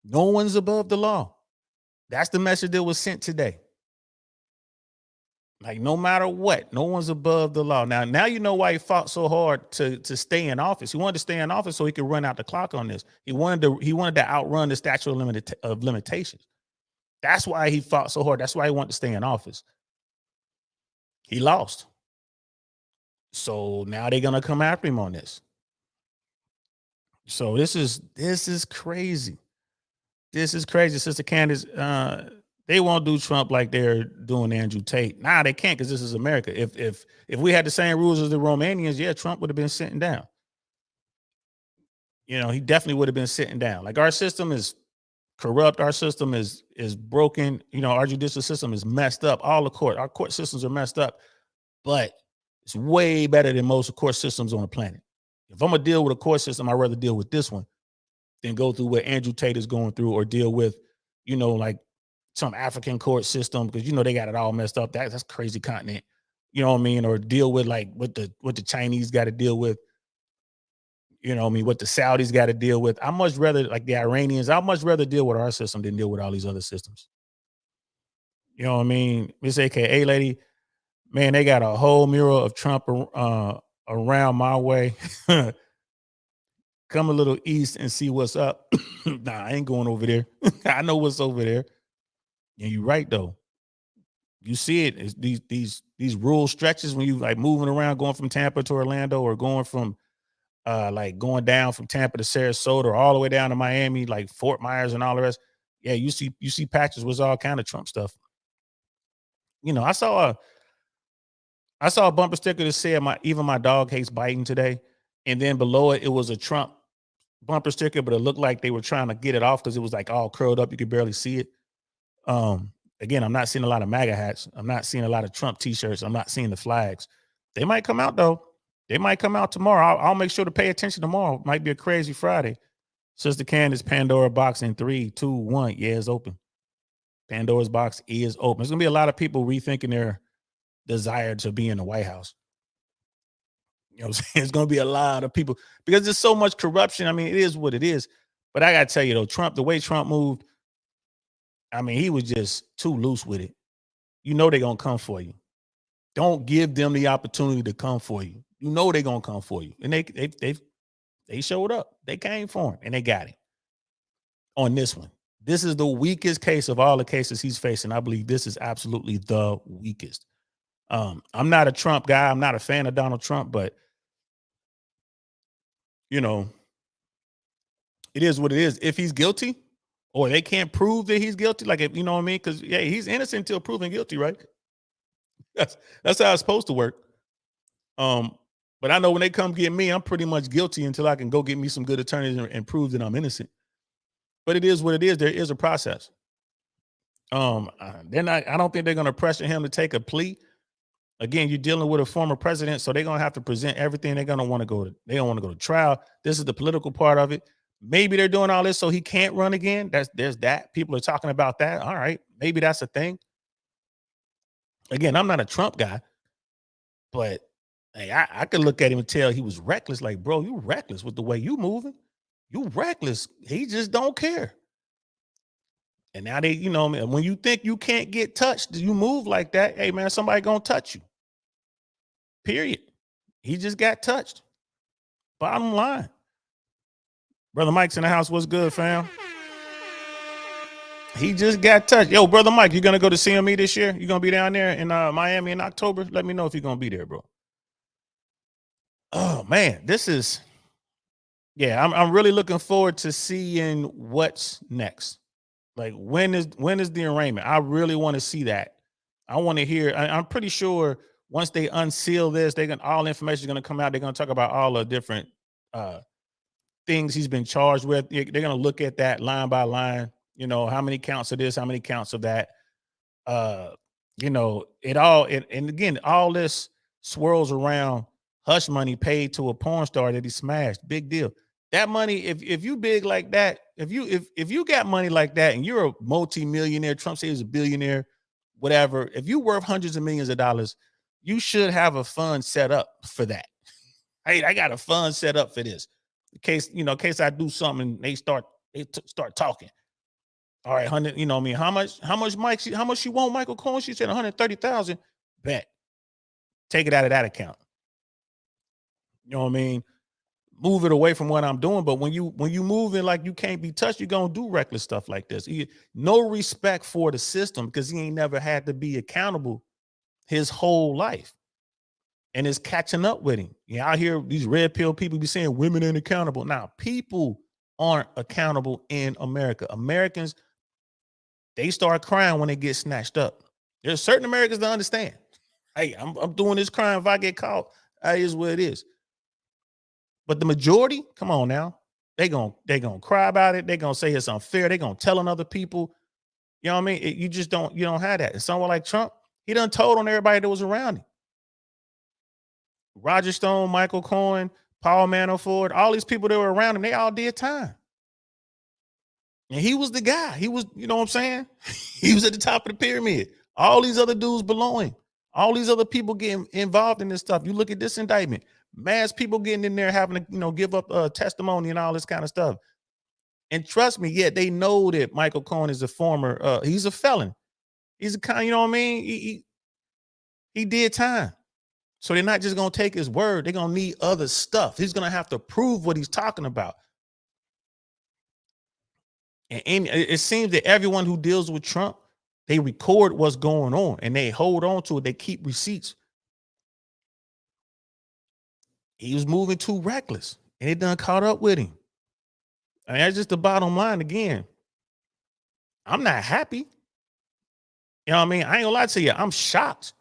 No one's above the law. That's the message that was sent today. Like no matter what, no one's above the law. Now you know why he fought so hard to stay in office. He wanted to stay in office so he could run out the clock on this. He wanted to outrun the statute of limitations. That's why he fought so hard. That's why he wanted to stay in office. He lost. So now they're gonna come after him on this. So this is crazy. This is crazy, Sister Candace. They won't do Trump like they're doing Andrew Tate. Nah, they can't because this is America. If we had the same rules as the Romanians, yeah, Trump would have been sitting down. He definitely would have been sitting down. Like our system is corrupt. Our system is broken. Our judicial system is messed up. Our court systems are messed up, but it's way better than most court systems on the planet. If I'm gonna deal with a court system, I'd rather deal with this one than go through what Andrew Tate is going through or deal with, like some African court system because they got it all messed up. That's crazy continent. You know what I mean? Or deal with like what the Chinese got to deal with. You know what I mean? What the Saudis got to deal with. I much rather like the Iranians. I much rather deal with our system than deal with all these other systems. You know what I mean? Miss AKA lady, man, they got a whole mural of Trump around my way. Come a little east and see what's up. Nah, I ain't going over there. I know what's over there. And you're right though. You see it. It's these rural stretches when you like moving around, going from Tampa to Orlando, or going from like going down from Tampa to Sarasota, or all the way down to Miami, like Fort Myers and all the rest. Yeah, you see patches with all kind of Trump stuff. I saw a bumper sticker that said even my dog hates biting today, and then below it was a Trump bumper sticker, but it looked like they were trying to get it off because it was like all curled up. You could barely see it. Again, I'm not seeing a lot of MAGA hats. I'm not seeing a lot of Trump t-shirts. I'm not seeing the flags. They might come out though. They might come out tomorrow. I'll make sure to pay attention tomorrow. Might be a crazy Friday. Sister Candace, Pandora box in 3, 2, 1. Yeah, it's open. Pandora's box is open. There's gonna be a lot of people rethinking their desire to be in the White House. You know what I'm saying? It's gonna be a lot of people because there's so much corruption. I mean, it is what it is. But I gotta tell you though, the way Trump moved, I mean, he was just too loose with it. They're gonna come for you. Don't give them the opportunity to come for you. They're gonna come for you. And they showed up. They came for him and they got him on this one. This is the weakest case of all the cases he's facing. I believe this is absolutely the weakest. I'm not a Trump guy. I'm not a fan of Donald Trump, but you know, it is what it is. If he's guilty, or they can't prove that he's guilty, like if you know what I mean, because yeah, he's innocent until proven guilty, right? That's how it's supposed to work. Um, but I know when they come get me, I'm pretty much guilty until I can go get me some good attorneys and prove that I'm innocent. But it is what it is. There is a process. They're not. I don't think they're going to pressure him to take a plea. Again, you're dealing with a former president, so they're going to have to present everything. They're going to want to go to. They don't want to go to trial. This is the political part of it. Maybe they're doing all this so he can't run again. There's that. People are talking about that. All right, maybe that's a thing. Again, I'm not a Trump guy, but hey, I could look at him and tell he was reckless. Like, bro, you reckless with the way you moving. You reckless. He just don't care. And now they, when you think you can't get touched, you move like that. Hey, man, somebody gonna touch you. Period. He just got touched. Bottom line. Brother Mike's in the house. What's good, fam? He just got touched. Yo, Brother Mike, you gonna go to CME this year? You gonna be down there in Miami in October? Let me know if you're gonna be there, bro. Oh man, I'm really looking forward to seeing what's next. Like when is the arraignment? I really want to see that. I want to hear. I'm pretty sure once they unseal this, all information is gonna come out. They're gonna talk about all the different things he's been charged with. They're gonna look at that line by line. How many counts of this, how many counts of that. And again, all this swirls around hush money paid to a porn star that he smashed. Big deal. That money, if you big like that, if you got money like that and you're a multi-millionaire, Trump says he's a billionaire, whatever. If you're worth hundreds of millions of dollars, you should have a fund set up for that. Hey, I got a fund set up for this. In case I do something and they start talking. All right, 100, you know what I mean? How much she want Michael Cohen? She said 130,000. Bet. Take it out of that account. You know what I mean? Move it away from what I'm doing. But when you move in like you can't be touched, you're gonna do reckless stuff like this. No respect for the system because he ain't never had to be accountable his whole life. And it's catching up with him. Yeah, I hear these red pill people be saying women ain't accountable. Now, people aren't accountable in America. Americans, they start crying when they get snatched up. There's certain Americans that understand. Hey, I'm doing this crime. If I get caught, that is what it is. But the majority, come on now, they gonna cry about it. They gonna say it's unfair. They gonna tell on other people. You know what I mean? You don't have that. And someone like Trump, he done told on everybody that was around him. Roger Stone, Michael Cohen, Paul Manafort, all these people that were around him, they all did time. And he was the guy. He was, you know what I'm saying? He was at the top of the pyramid. All these other dudes below him. All these other people getting involved in this stuff. You look at this indictment. Mass people getting in there having to, give up testimony and all this kind of stuff. And trust me, they know that Michael Cohen is a former, he's a felon. He's a kind, you know what I mean? He did time. So they're not just going to take his word. They're going to need other stuff. He's going to have to prove what he's talking about. And it seems that everyone who deals with Trump, they record what's going on and they hold on to it. They keep receipts. He was moving too reckless and it done caught up with him. I mean, that's just the bottom line. Again, I'm not happy. You know what I mean? I ain't gonna lie to you. I'm shocked.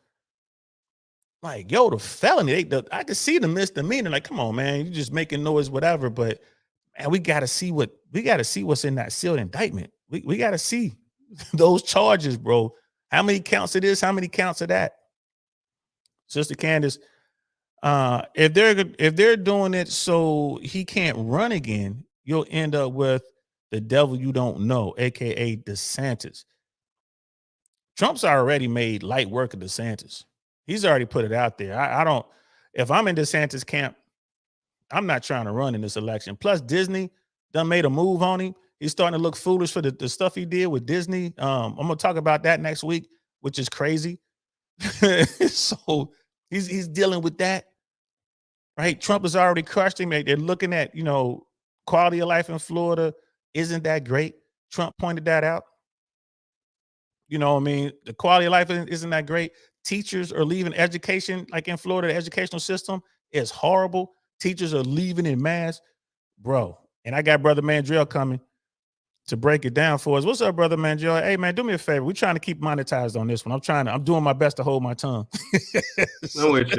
Like, the felony, I can see the misdemeanor. Like, come on, man, you just making noise, whatever. But man, we gotta see what's in that sealed indictment. We gotta see those charges, bro. How many counts of this? How many counts of that? Sister Candace, if they're doing it so he can't run again, you'll end up with the devil you don't know, aka DeSantis. Trump's already made light work of DeSantis. He's already put it out there. I don't, if I'm in DeSantis camp, I'm not trying to run in this election. Plus, Disney done made a move on him. He's starting to look foolish for the stuff he did with Disney. I'm going to talk about that next week, which is crazy. So he's dealing with that, right? Trump has already crushed him. They're looking at, quality of life in Florida. Isn't that great? Trump pointed that out. You know what I mean? The quality of life isn't that great. Teachers are leaving education, like in Florida, the educational system is horrible. Teachers are leaving in mass, bro. And I got Brother Mandrell coming to break it down for us. What's up, Brother Mandrell? Hey, man, do me a favor. We're trying to keep monetized on this one. I'm doing my best to hold my tongue. I'm with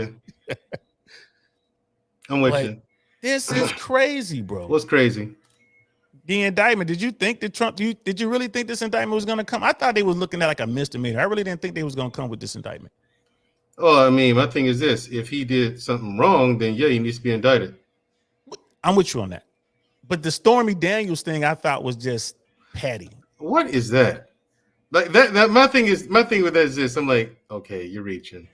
you. This is crazy, bro. What's crazy? The indictment. Did you think that Trump, did you really think this indictment was going to come? I thought they was looking at like a misdemeanor. I really didn't think they was going to come with this indictment. Oh, I mean, my thing is this. If he did something wrong, then he needs to be indicted. I'm with you on that. But the Stormy Daniels thing I thought was just petty. What is that? Like that my thing with that is this. I'm like, okay, you're reaching.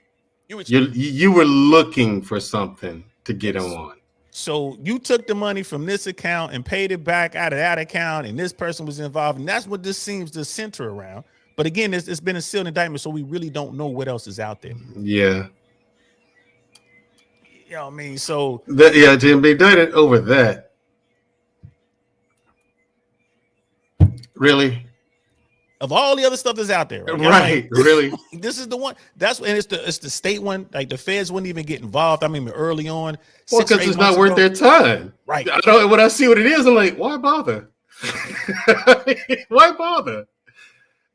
You were looking for something to get him on. So you took the money from this account and paid it back out of that account, and this person was involved, and that's what this seems to center around. But again, it's been a sealed indictment, so we really don't know what else is out there. Yeah. You know what I mean? So to be indicted over that. Really? Of all the other stuff that's out there, right? Like, really? This is the one. It's the state one. Like the feds wouldn't even get involved. I mean, early on. Well, because it's not worth their time, right? When I see what it is, I'm like, why bother? Why bother?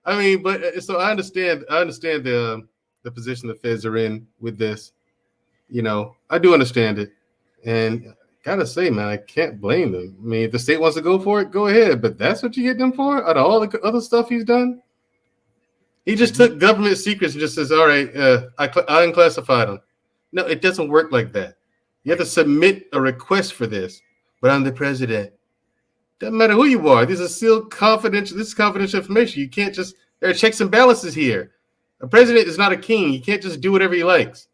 I mean, but so I understand the position the feds are in with this. I do understand it, and gotta say, man, I can't blame them. I mean, if the state wants to go for it, go ahead. But that's what you get them for? Out of all the other stuff he's done? He just took government secrets and just says, all right, I unclassified them. No, it doesn't work like that. You have to submit a request for this. But I'm the president. Doesn't matter who you are. This is still confidential. This is confidential information. You can't just, there are checks and balances here. A president is not a king. He can't just do whatever he likes.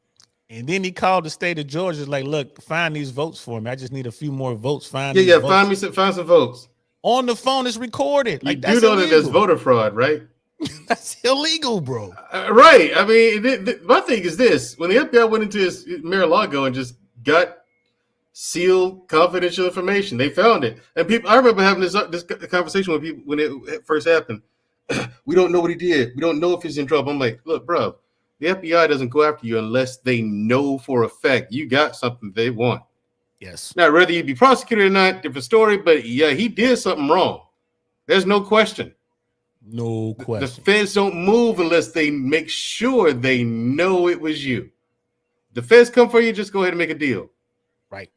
And then he called the state of Georgia, like, look, find these votes for me. I just need a few more votes. Find some votes. On the phone, it's recorded. Like, you do know that there's voter fraud, right? That's illegal, bro. Right. I mean, my thing is this. When the FBI went into Mar-a-Lago and just got sealed confidential information, they found it. And people, I remember having this conversation with people when it first happened. We don't know what he did. We don't know if he's in trouble. I'm like, look, bro, the FBI doesn't go after you unless they know for a fact you got something they want. Yes. Now, whether you be prosecuted or not, different story. But yeah, he did something wrong. There's no question. No question. The feds don't move unless they make sure they know it was you. The feds come for you, just go ahead and make a deal. Right.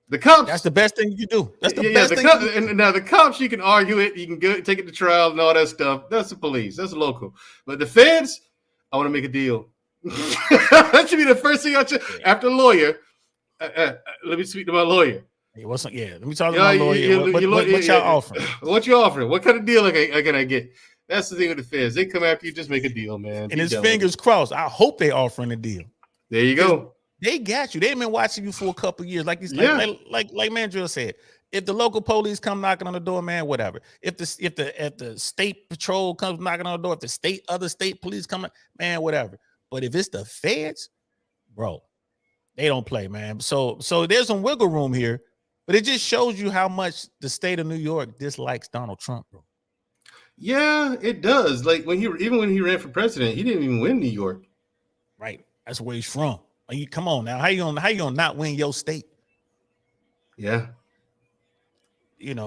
The cops. That's the best thing you do. That's the best thing. And now the cops, you can argue it. You can go take it to trial and all that stuff. That's the police. That's local. But the feds, I want to make a deal. That should be the first thing I should. After a lawyer, let me speak to my lawyer. Hey, let me talk to my lawyer. What y'all offering? What you offering? What kind of deal can I get? That's the thing with the feds. They come after you, just make a deal, man. And his fingers crossed. I hope they offering a deal. There you go. They got you. They've been watching you for a couple of years. Like Mandrill said, if the local police come knocking on the door, man, whatever. If the state patrol comes knocking on the door, if the other state police come, man, whatever. But if it's the feds, bro, they don't play, man. So there's some wiggle room here, but it just shows you how much the state of New York dislikes Donald Trump, bro. Yeah, it does. Like when he ran for president, he didn't even win New York. Right. That's where he's from. Come on now. How you gonna not win your state? Yeah.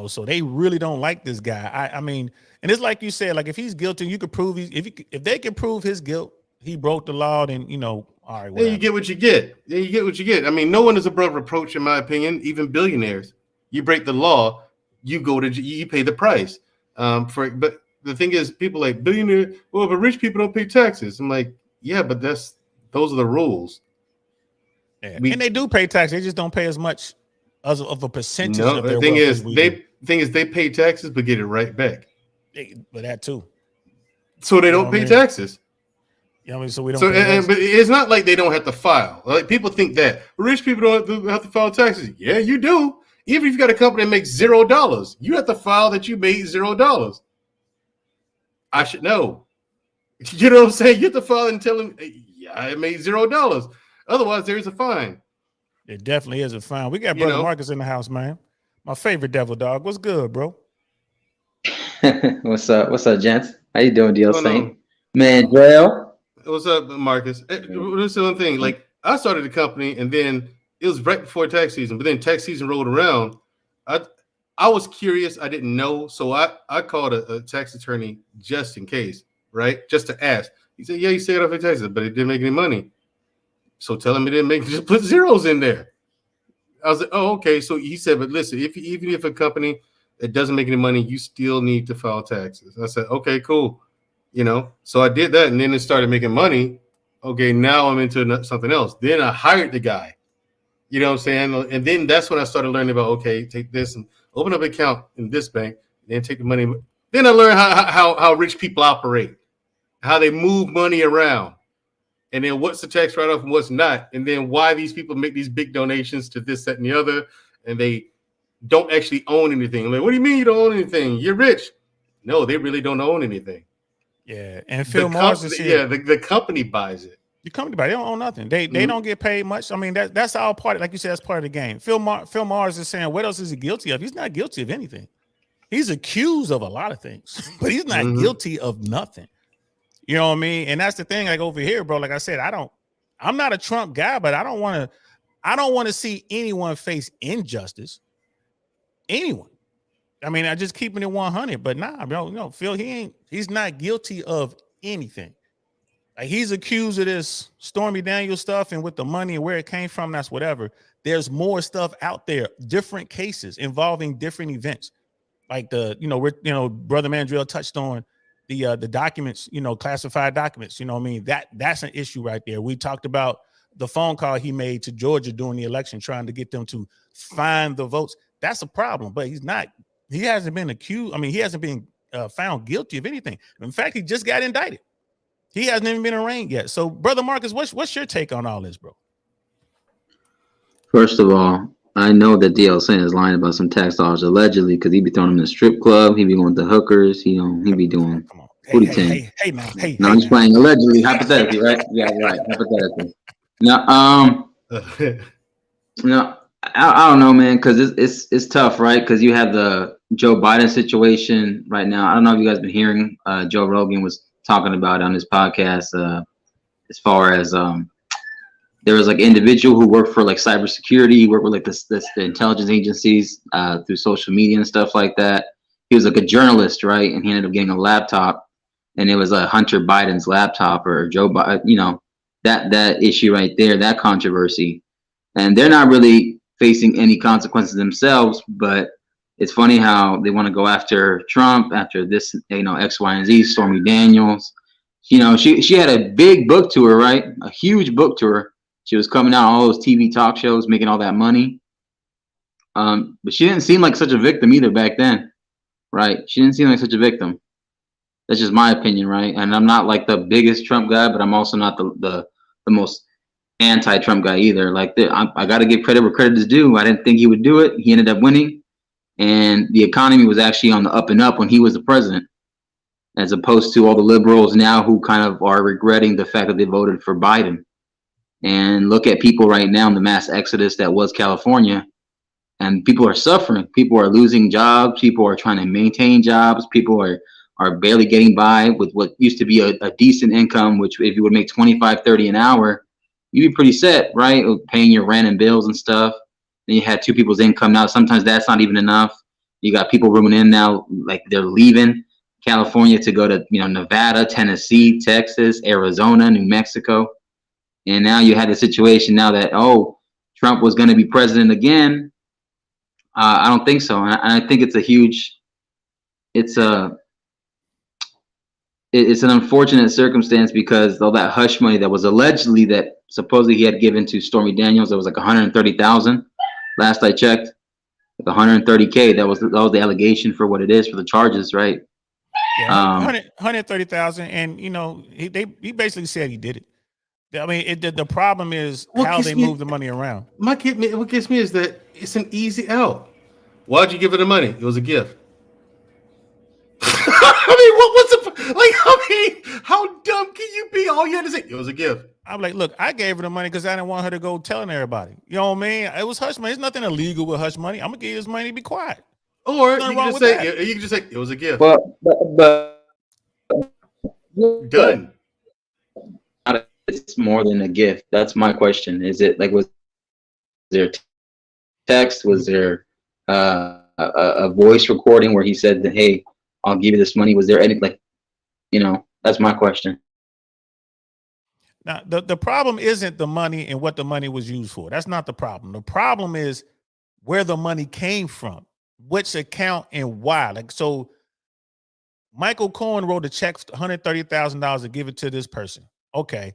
So they really don't like this guy. I mean, and it's like you said, like if he's guilty, you could prove if they can prove his guilt, he broke the law, then all right. Whatever. Then you get what you get. I mean, no one is above reproach, in my opinion, even billionaires. You break the law, you pay the price. But the thing is, people like billionaire, well, but rich people don't pay taxes. I'm like, yeah, but those are the rules. Yeah. And they do pay taxes. They just don't pay as much of a percentage of their wealth. They pay taxes but get it right back. But that too. So they don't pay taxes. So we don't. But it's not like they don't have to file. Like people think that rich people don't have to file taxes. Yeah, you do. Even if you got a company that makes $0, you have to file that you made $0. I should know. You know what I'm saying? You have to file and tell them, yeah, I made $0. Otherwise, there's a fine. It definitely is a fine. We got Brother Marcus in the house, man. My favorite devil dog. What's good, bro? What's up, gents? How you doing, DLC? Mandrill. What's up, Marcus? This is the one thing. Like, I started the company, and then it was right before tax season. But then tax season rolled around. I was curious. I didn't know, so I called a tax attorney just in case, right? Just to ask. He said, "Yeah, you saved off your taxes, but it didn't make any money." So tell him it didn't make. Just put zeros in there. I was like, "Oh, okay." So he said, "But listen, even if a company that doesn't make any money, you still need to file taxes." I said, "Okay, cool." So I did that, and then it started making money. Okay, now I'm into something else. Then I hired the guy. You know what I'm saying? And then that's when I started learning about, okay, take this and open up an account in this bank, then take the money. Then I learned how rich people operate, how they move money around, and then what's the tax write-off and what's not, and then why these people make these big donations to this, that, and the other, and they don't actually own anything. I'm like, what do you mean you don't own anything? You're rich. No, they really don't own anything. Yeah, and Phil Mars is here. Yeah, the company buys it. The company buys it. They don't own nothing. They don't get paid much. I mean, that's all part of, like you said, that's part of the game. Phil Mars is saying, what else is he guilty of? He's not guilty of anything. He's accused of a lot of things, but he's not guilty of nothing. You know what I mean? And that's the thing. Like over here, bro. Like I said, I'm not a Trump guy, but I don't want to see anyone face injustice. Anyone. I mean, I just keeping it 100, but nah, bro. No, Phil, he's not guilty of anything. Like he's accused of this Stormy Daniels stuff, and with the money and where it came from, that's whatever. There's more stuff out there, different cases involving different events. Like Brother Mandrill touched on the documents, classified documents. You know what I mean? That's an issue right there. We talked about the phone call he made to Georgia during the election, trying to get them to find the votes. That's a problem. But he's not. He hasn't been accused. I mean, he hasn't been found guilty of anything. In fact, he just got indicted. He hasn't even been arraigned yet. So, brother Marcus, what's your take on all this, bro? First of all, I know that DL is lying about some tax dollars allegedly because he be throwing them in the strip club. He be going to hookers. He be doing Come on. booty Hey, now. No, I'm just playing allegedly, hypothetically, right? Yeah, right, hypothetically. Now, no, I don't know, man, because it's tough, right? Because you have the Joe Biden situation right now. I don't know if you guys been hearing. Joe Rogan was talking about it on his podcast. As far as there was like an individual who worked for like cybersecurity. He worked with like the intelligence agencies through social media and stuff like that. He was like a journalist, right? And he ended up getting a laptop, and it was a Hunter Biden's laptop or Joe Biden. That issue right there, that controversy, and they're not really facing any consequences themselves. But it's funny how they want to go after Trump, after this, X, Y, and Z. Stormy Daniels, she had a big book tour, right? A huge book tour. She was coming out on all those TV talk shows, making all that money. But she didn't seem like such a victim either back then, right? She didn't seem like such a victim. That's just my opinion, right? And I'm not like the biggest Trump guy, but I'm also not the most anti-Trump guy either. Like I got to give credit where credit is due. I didn't think he would do it. He ended up winning, and the economy was actually on the up and up when he was the president, as opposed to all the liberals now who kind of are regretting the fact that they voted for Biden. And look at people right now in the mass exodus that was California, and people are suffering. People are losing jobs. People are trying to maintain jobs. People are barely getting by with what used to be a decent income, which if you would make 25, 30 an hour, you'd be pretty set, right? Paying your rent and bills and stuff. Then you had two people's income. Now, sometimes that's not even enough. You got people rooming in now, like they're leaving California to go to, Nevada, Tennessee, Texas, Arizona, New Mexico. And now you had a situation now that, Trump was going to be president again. I don't think so. And I think it's it's an unfortunate circumstance because all that hush money that was allegedly that supposedly he had given to Stormy Daniels, it was like 130,000. Last I checked, like 130K. That was the allegation for what it is for the charges, right? Yeah, 130,000, and he basically said he did it. I mean, the problem is how they move the money around. What gets me is that it's an easy out. Why'd you give her the money? It was a gift. I mean, what's the like? I mean, how dumb can you be? All you had to say, it was a gift. I'm like, look, I gave her the money because I didn't want her to go telling everybody. You know what I mean? It was hush money. There's nothing illegal with hush money. I'm gonna give you this money to be quiet. Or you can just say it was a gift. Well, but done. It's more than a gift. That's my question. Is it like, was there text? Was there a voice recording where he said that, hey, I'll give you this money? Was there any that's my question. Now, the problem isn't the money and what the money was used for. That's not the problem. The problem is where the money came from, which account and why. Like, so Michael Cohen wrote a check for $130,000 to give it to this person. Okay.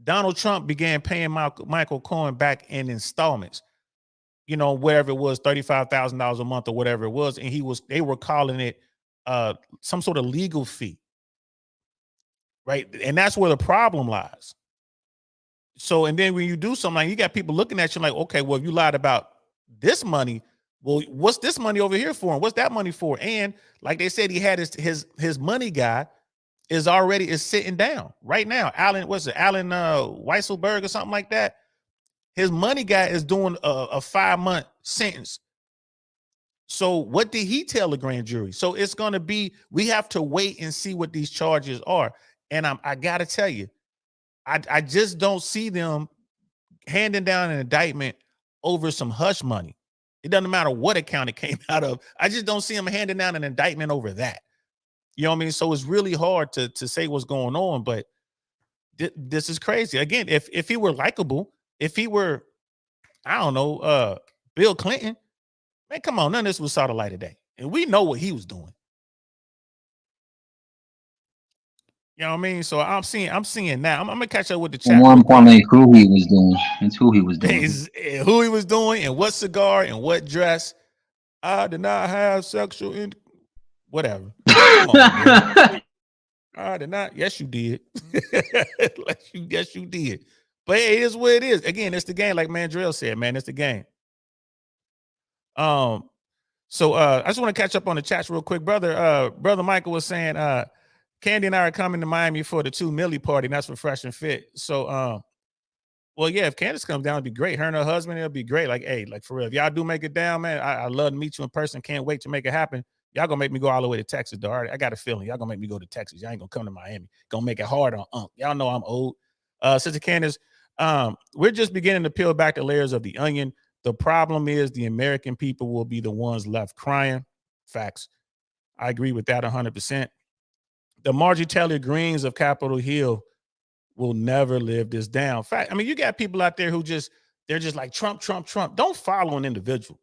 Donald Trump began paying Michael Cohen back in installments, whatever it was, $35,000 a month or whatever it was. And they were calling it some sort of legal fee. Right. And that's where the problem lies. So, and then when you do something like, you got people looking at you like, okay, well, if you lied about this money, well, what's this money over here for? And what's that money for? And like they said, he had his money guy is sitting down right now. Alan Weisselberg or something like that. His money guy is doing a 5-month sentence. So what did he tell the grand jury? So it's going to be, we have to wait and see what these charges are. And I got to tell you, I just don't see them handing down an indictment over some hush money. It doesn't matter what account it came out of. I just don't see them handing down an indictment over that. You know what I mean? So it's really hard to say what's going on, but this is crazy. Again, if he were likable, if he were, I don't know, Bill Clinton, man, come on, none of this was saw the light of day. And we know what he was doing. You know what I mean? So I'm seeing now. I'm gonna catch up with the And chat more real quick. importantly, who he was doing. It's who he was doing. Who he was doing and what cigar and what dress. I did not have sexual whatever. Come on, bro. I did not. Yes, you did. Yes, you did. But it is what it is. Again, it's the game, like Mandrell said, man. It's the game. So I just want to catch up on the chats real quick. Brother Michael was saying Candy and I are coming to Miami for the 2 milli party, and that's for Fresh and Fit. So well, yeah, if Candace comes down, it'd be great. Her and her husband, it'll be great. Like, hey, like for real. If y'all do make it down, man, I love to meet you in person. Can't wait to make it happen. Y'all gonna make me go all the way to Texas, though. All right, I got a feeling. Y'all gonna make me go to Texas. Y'all ain't gonna come to Miami. Gonna make it hard on Unc. Y'all know I'm old. Sister Candace, we're just beginning to peel back the layers of the onion. The problem is the American people will be the ones left crying. Facts. I agree with that 100%. The Margie Taylor Greens of Capitol Hill will never live this down. Fact, I mean, you got people out there who they're just like Trump, Trump, Trump. Don't follow an individual.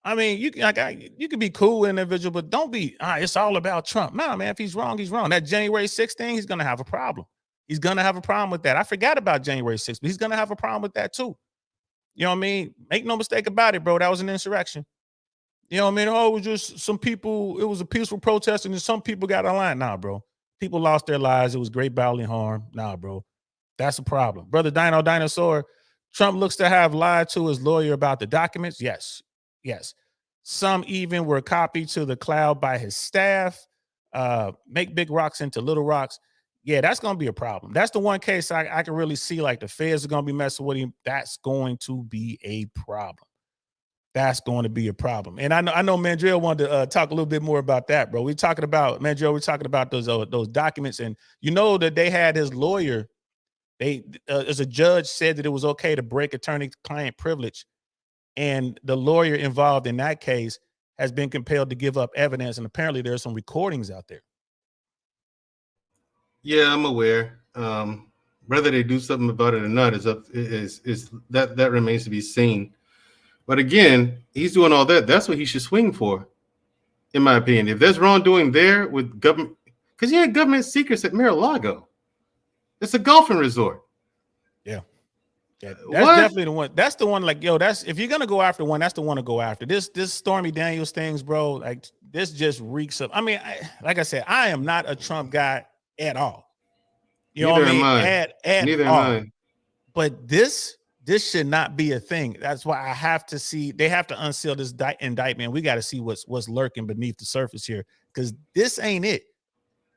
I mean, you can be cool with an individual, but don't be, it's all about Trump. Nah, man, if he's wrong, he's wrong. That January 6th thing, he's gonna have a problem. He's gonna have a problem with that. I forgot about January 6th, but he's gonna have a problem with that too. You know what I mean? Make no mistake about it, bro. That was an insurrection. You know what I mean? Oh, it was just some people, it was a peaceful protest, and then some people got online. Nah, bro. People lost their lives. It was great bodily harm. Nah, bro. That's a problem. Brother Dino Dinosaur, Trump looks to have lied to his lawyer about the documents. Yes. Yes. Some even were copied to the cloud by his staff. Make big rocks into little rocks. Yeah, that's going to be a problem. That's the one case I can really see like the feds are going to be messing with him. That's going to be a problem. That's going to be a problem. And I know Mandrell wanted to talk a little bit more about that, bro. We're talking about those documents, and you know that they had his lawyer. They as a judge said that it was okay to break attorney-client privilege, and the lawyer involved in that case has been compelled to give up evidence, and apparently there's some recordings out there. Yeah, I'm aware. Whether they do something about it or not is that remains to be seen. But again, he's doing all that. That's what he should swing for, in my opinion. If there's wrongdoing there with government, because he had government secrets at Mar-a-Lago. It's a golfing resort. Yeah. That's definitely the one. That's the one. Like, yo, that's if you're gonna go after one, that's the one to go after. This Stormy Daniels things, bro. Like, this just reeks of. I mean, like I said, I am not a Trump guy at all. You know what I mean? Neither am I. But this should not be a thing. That's why I have to see. They have to unseal this indictment. We got to see what's lurking beneath the surface here, because this ain't it.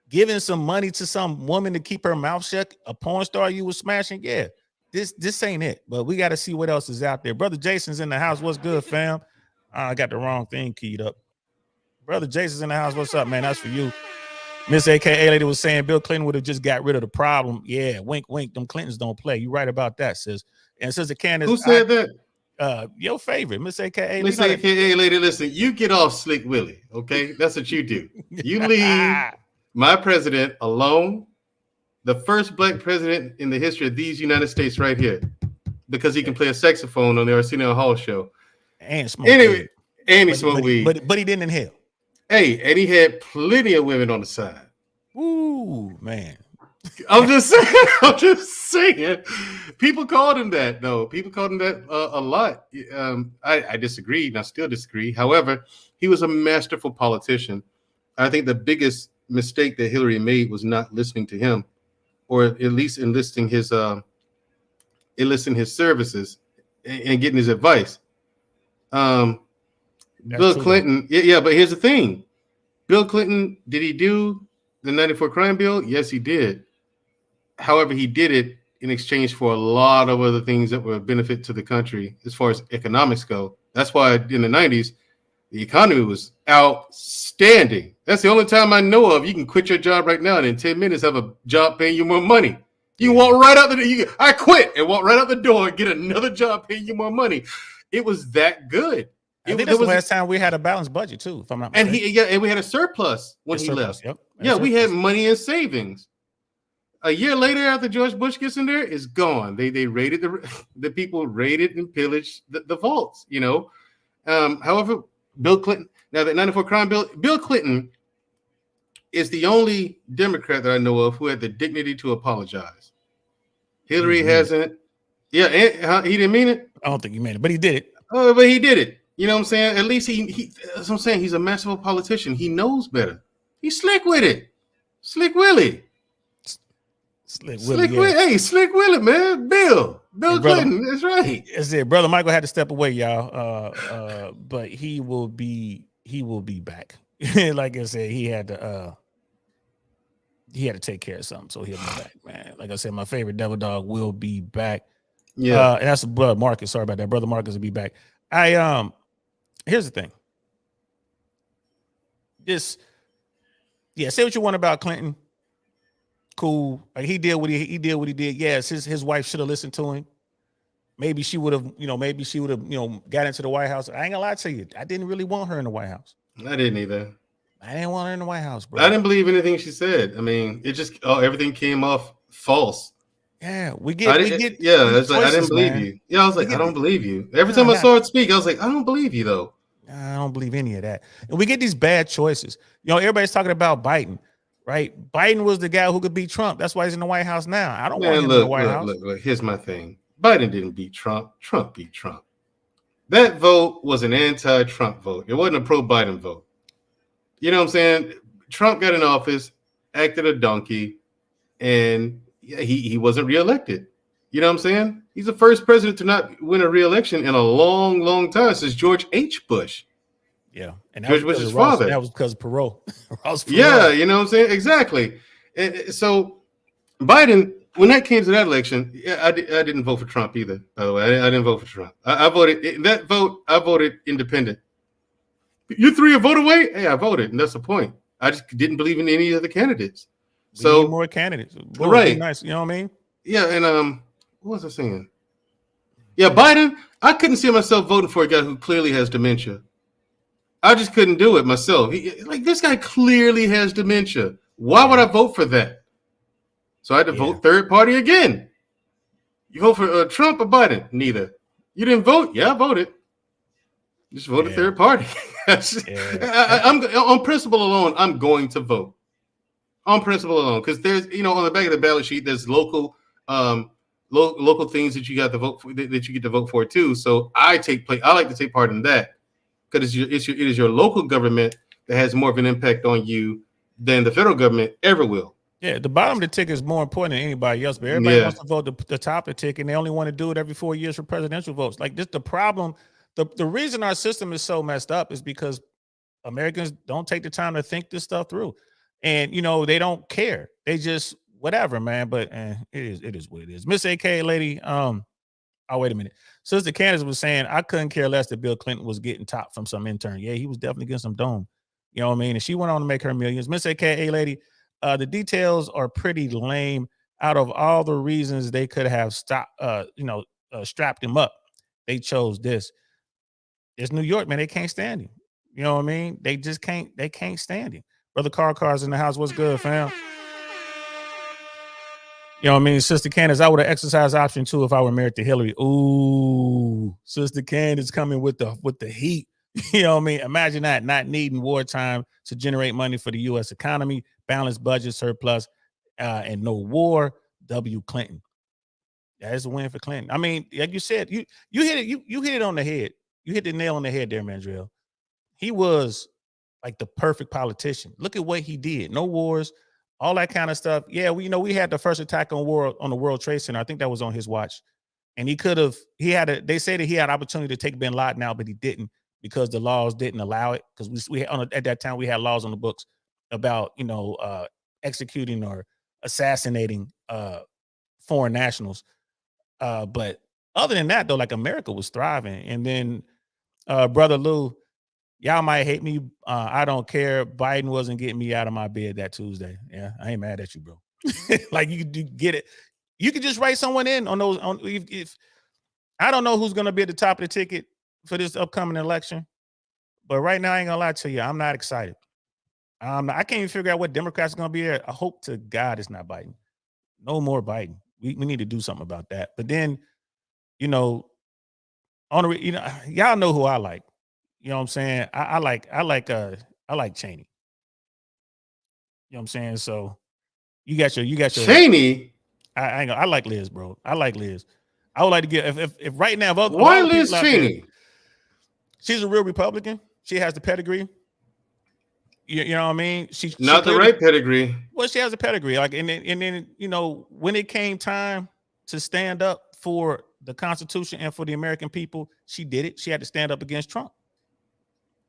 Giving some money to some woman to keep her mouth shut, a porn star you was smashing, yeah. This ain't it. But we got to see what else is out there. Brother Jason's in the house. What's good, fam? I got the wrong thing keyed up. Brother Jason's in the house. What's up, man? That's for you. Miss AKA lady was saying Bill Clinton would have just got rid of the problem. Yeah, wink, wink. Them Clintons don't play. You right about that, sis. And Sister Candace, who said that? Your favorite, Miss AKA. Miss AKA lady, listen, you get off Slick Willie, okay? That's what you do. You leave my president alone, the first black president in the history of these United States right here, because he can play a saxophone on the Arsenio Hall show. And smoke weed. And he smoked weed. But he didn't inhale. Hey, and he had plenty of women on the side. Ooh, man. I'm just saying. People called him that, though. People called him that a lot. I disagree, and I still disagree. However, he was a masterful politician. I think the biggest mistake that Hillary made was not listening to him, or at least enlisting his services and getting his advice. Bill Clinton, yeah, but here's the thing. Bill Clinton, did he do the 94 crime bill? Yes, he did. However, he did it in exchange for a lot of other things that were a benefit to the country as far as economics go. That's why in the 90s, the economy was outstanding. That's the only time I know of you can quit your job right now and in 10 minutes have a job paying you more money. You walk right out the door. I quit and walk right out the door and get another job paying you more money. It was that good. I think that's the last time we had a balanced budget too, if I'm not mistaken. And we had a surplus when he left. Yep. We had money in savings. A year later, after George Bush gets in there, it's gone. They raided the people raided and pillaged the vaults. You know, however, Bill Clinton. Now that 94 crime bill, Bill Clinton is the only Democrat that I know of who had the dignity to apologize. Hillary hasn't. Yeah, and, he didn't mean it. I don't think he meant it, but he did it. Oh, but he did it. You know what I'm saying? At least he that's what I'm saying. He's a masterful politician. He knows better. He's slick with it. Slick Willie. Slick Willie. Yeah. Hey, Slick Willie, man. Bill Clinton. That's right. That's it. Brother Michael had to step away, y'all. But he will be back. Like I said, he had to take care of something, so he'll be back, man. Like I said, my favorite devil dog will be back. Yeah. And that's Brother Marcus. Sorry about that. Brother Marcus will be back. Here's the thing. Say what you want about Clinton. Cool. Like he did what he did. Yes, his wife should have listened to him. Maybe she would have, got into the White House. I ain't gonna lie to you. I didn't really want her in the White House. I didn't either. I didn't want her in the White House, bro. I didn't believe anything she said. I mean, it just everything came off false. Yeah, I didn't believe you. Yeah, I was like, I don't believe you. Every time I saw her speak, I was like, I don't believe you though. I don't believe any of that. And we get these bad choices. Everybody's talking about Biden, right? Biden was the guy who could beat Trump. That's why he's in the White House now. I don't want him in the White House. Look, here's my thing. Biden didn't beat Trump. Trump beat Trump. That vote was an anti-Trump vote. It wasn't a pro-Biden vote. You know what I'm saying? Trump got in office, acted a donkey, and he wasn't reelected. You know what I'm saying? He's the first president to not win a reelection in a long, long time since George H. Bush. Yeah, and George Bush's father. That was because of Perot. Yeah, you know what I'm saying? Exactly. And so Biden, when that came to that election, I didn't vote for Trump either. By the way, I didn't vote for Trump. I voted independent. You threw your vote away? Hey, I voted, and that's the point. I just didn't believe in any of the candidates. We need more candidates. Boy, right. Nice. You know what I mean? Yeah, and what was I saying? Yeah, Biden, I couldn't see myself voting for a guy who clearly has dementia. I just couldn't do it myself. This guy clearly has dementia. Why would I vote for that? So I had to vote third party again. You vote for Trump or Biden? Neither. You didn't vote? Yeah, I voted. Just voted third party. I'm on principle alone. I'm going to vote on principle alone because there's on the back of the ballot sheet there's local local things that you got to vote for that you get to vote for too. So I like to take part in that because it is your local government that has more of an impact on you than the federal government ever will. Yeah, the bottom of the ticket is more important than anybody else, but everybody wants to vote the top of the ticket, and they only want to do it every 4 years for presidential votes. Like this, the problem. The reason our system is so messed up is because Americans don't take the time to think this stuff through. And, they don't care. They just, whatever, man. But it is what it is. Miss AK lady, wait a minute. Sister Candace was saying, I couldn't care less that Bill Clinton was getting top from some intern. Yeah, he was definitely getting some dome. You know what I mean? And she went on to make her millions. Miss AKA lady, the details are pretty lame. Out of all the reasons they could have strapped him up, they chose this. It's New York, man. They can't stand him. You know what I mean? They just can't. They can't stand him. Brother Car's in the house. What's good, fam? You know what I mean? Sister Candace, I would have exercised option 2 if I were married to Hillary. Ooh, Sister Candace coming with the heat. You know what I mean? Imagine that, not needing wartime to generate money for the U.S. economy, balanced budget, surplus, and no war. W. Clinton. That is a win for Clinton. I mean, like you said, you hit it. You hit it on the head. You hit the nail on the head there, Mandrell. He was like the perfect politician. Look at what he did. No wars, all that kind of stuff. Yeah, we had the first attack on the World Trade Center. I think that was on his watch. And they say that he had opportunity to take bin Laden out, but he didn't because the laws didn't allow it. Because at that time we had laws on the books about, executing or assassinating foreign nationals. But other than that, though, like America was thriving. And then Brother Lou, y'all might hate me. I don't care. Biden wasn't getting me out of my bed that Tuesday. Yeah, I ain't mad at you, bro. Like you get it. You could just write someone in on those. If I don't know who's going to be at the top of the ticket for this upcoming election, but right now I ain't gonna lie to you. I'm not excited. I can't even figure out what Democrats are going to be there. I hope to God it's not Biden. No more Biden. We need to do something about that. But then, y'all know who I like. You know what I'm saying? I like Cheney. You know what I'm saying? So you got your Cheney. I ain't gonna, I like Liz, bro. I like Liz. I would like to get if right now, if all Why the Liz people out there, Cheney? she's a real Republican. She has the pedigree. You know what I mean? She Not the clearly, right pedigree. well, she has a pedigree. Like, and then you know, when it came time to stand up for the Constitution and for the American people, she did it. She had to stand up against Trump.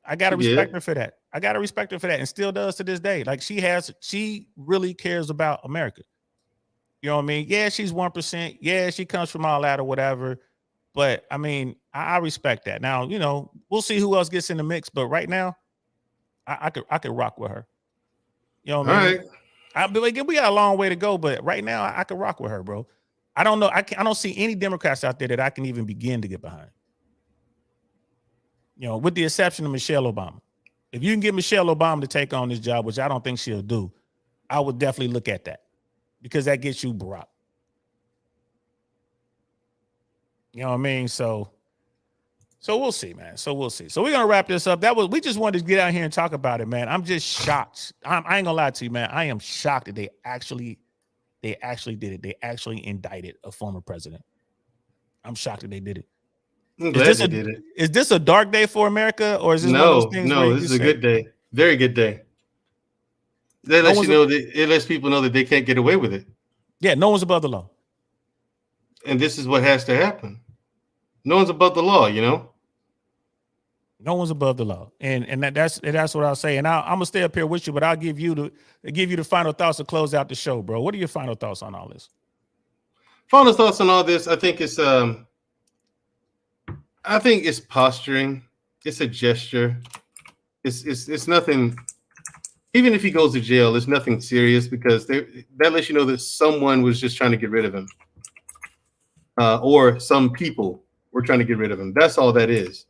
I gotta She respect did. her for that. I gotta respect her for that, and still does to this day. Like she really cares about America. You know what I mean? Yeah, she's 1%. Yeah, she comes from all that or whatever. But I mean, I respect that. Now, you know, we'll see who else gets in the mix. But right now, I could rock with her. You know what All I mean? right. But again, we got a long way to go. But right now, I could rock with her, bro. I don't know. I don't see any Democrats out there that I can even begin to get behind. You know, with the exception of Michelle Obama. If you can get Michelle Obama to take on this job, which I don't think she'll do, I would definitely look at that because that gets you Barack. You know what I mean? So we'll see, man. So we'll see. So we're gonna wrap this up. We just wanted to get out here and talk about it, man. I'm just shocked. I ain't gonna lie to you, man. I am shocked that they actually did it. They actually indicted a former president. I'm shocked that they did it. I'm glad they did it. Is this a dark day for America, or is this one of those things where this is a good day. Very good day. That lets you know that it lets people know that they can't get away with it. Yeah, no one's above the law. And this is what has to happen. No one's above the law, you know. No one's above the law, and that's what I'll say. And I'm gonna stay up here with you, but I'll give you the final thoughts to close out the show, bro. What are your final thoughts on all this? Final thoughts on all this. I think it's posturing. It's a gesture. It's nothing. Even if he goes to jail, it's nothing serious because that lets you know that someone was just trying to get rid of him, or some people were trying to get rid of him. That's all that is.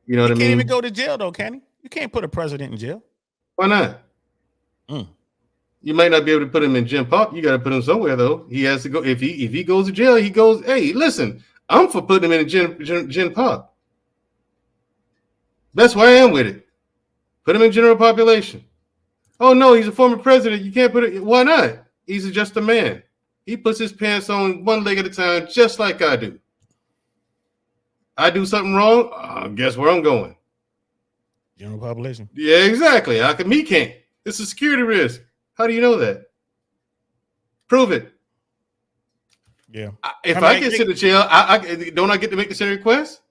You know what I mean? He can't even go to jail though, can he? You can't put a president in jail. Why not? You might not be able to put him in Gen Pop. You got to put him somewhere though. He has to go. If he goes to jail, he goes. Hey, listen, I'm for putting him in Gen Pop. That's why I am with it. Put him in general population. Oh no, he's a former president. You can't put it. Why not? He's just a man. He puts his pants on one leg at a time, just like I do. I do something wrong. Guess where I'm going? General population. Yeah, exactly. How come he can't? It's a security risk. How do you know that? Prove it. Yeah. If I get sent to jail, don't I get to make the same request?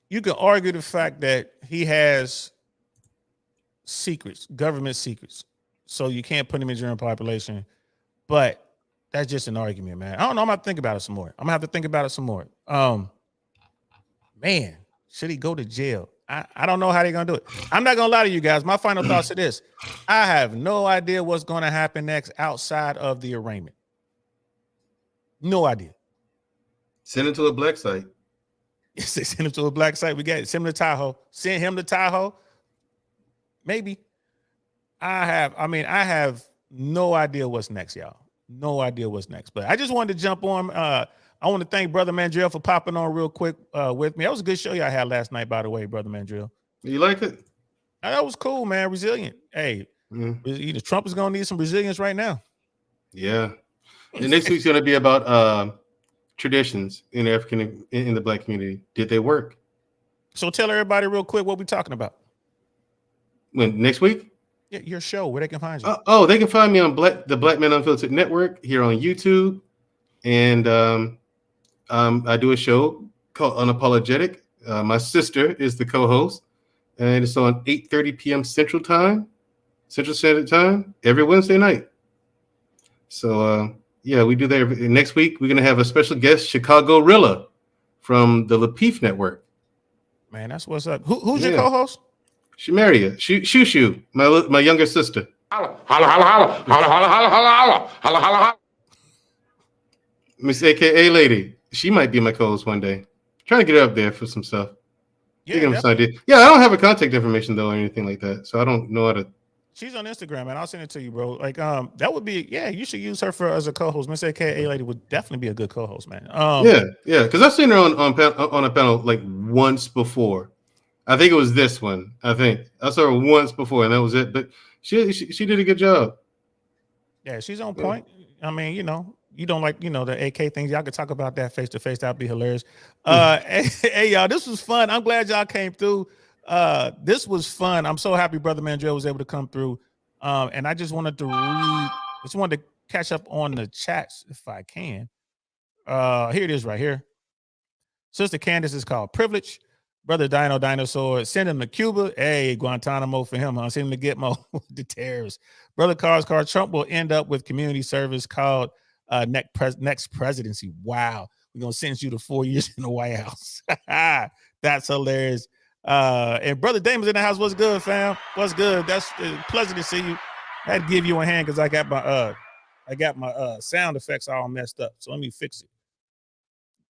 You can argue the fact that he has secrets, government secrets, so you can't put him in general population. But that's just an argument, man. I don't know. I'm gonna have to think about it some more. Man, should he go to jail? I don't know how they're gonna do it. I'm not gonna lie to you guys. My final thoughts are this: I have no idea what's gonna happen next outside of the arraignment. No idea. Send him to a black site. Send him to a black site. We got it. Send him to Tahoe. Send him to Tahoe. Maybe. I have no idea what's next, y'all. No idea what's next. But I just wanted to jump on. I want to thank Brother Mandrill for popping on real quick with me. That was a good show y'all had last night, by the way, Brother Mandrill. You like it? That was cool, man. Resilient. Hey, Trump is gonna need some resilience right now. Yeah. The next week's gonna be about traditions in the black community. Did they work? So tell everybody real quick what we're talking about. When next week? Yeah, your show, where they can find you. They can find me on the Black Men Unfiltered Network here on YouTube, and I do a show called Unapologetic. My sister is the co-host, and it's on 8:30 p.m. Central Standard Time, every Wednesday night. So yeah, we do that. Next week, we're gonna have a special guest, Chicago Rilla, from the Lapeef Network. Man, that's what's up. Who's your co-host? Shamaria, Shushu, my younger sister. Holla, holla, holla, holla, holla, holla, holla, holla, holla, holla, holla. Miss AKA Lady. She might be my co-host one day. Trying to get her up there for some stuff. Yeah, I don't have her contact information though or anything like that, so I don't know how to. She's on Instagram, man. I'll send it to you, bro. Like, that would be, you should use her as a co-host. Miss AKA Lady would definitely be a good co-host, man. Yeah, because I've seen her on a panel like once before. I think it was this one. I saw her once before, and that was it. But she did a good job. Yeah, she's on point. I mean, you don't like, the AK things. Y'all could talk about that face to face. That'd be hilarious. Hey, y'all, this was fun. I'm glad y'all came through. This was fun. I'm so happy Brother Mandrell was able to come through. And I just wanted to catch up on the chats if I can. Here it is right here. Sister Candace is called Privilege. Brother Dino Dinosaur, send him to Cuba. Hey, Guantanamo for him. Send him to Gitmo with the terrorists. Brother Cars Trump will end up with community service called next presidency. Wow. We're going to sentence you to 4 years in the White House. That's hilarious. And Brother Damon's in the house. What's good, fam? What's good? That's a pleasure to see you. I had to give you a hand because I got my sound effects all messed up. So let me fix it.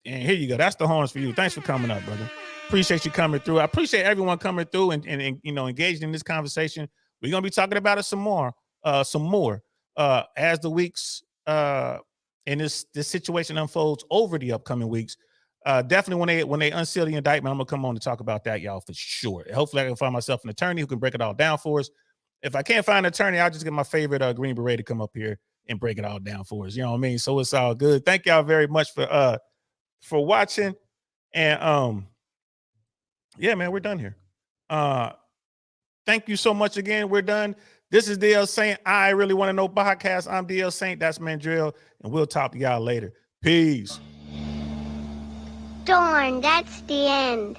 And here you go. That's the horns for you. Thanks for coming up, brother. Appreciate you coming through. I appreciate everyone coming through and engaged in this conversation. We're gonna be talking about it some more as the weeks and this situation unfolds over the upcoming weeks. Definitely when they unseal the indictment, I'm gonna come on to talk about that, y'all, for sure. Hopefully I can find myself an attorney who can break it all down for us. If I can't find an attorney, I'll just get my favorite Green Beret to come up here and break it all down for us. You know what I mean? So it's all good. Thank y'all very much for watching. And yeah, man, we're done here. Thank you so much again. We're done. This is DL Saint. I Really Want to Know podcast. I'm DL Saint. That's Mandrill. And we'll talk to y'all later. Peace. Darn, that's the end.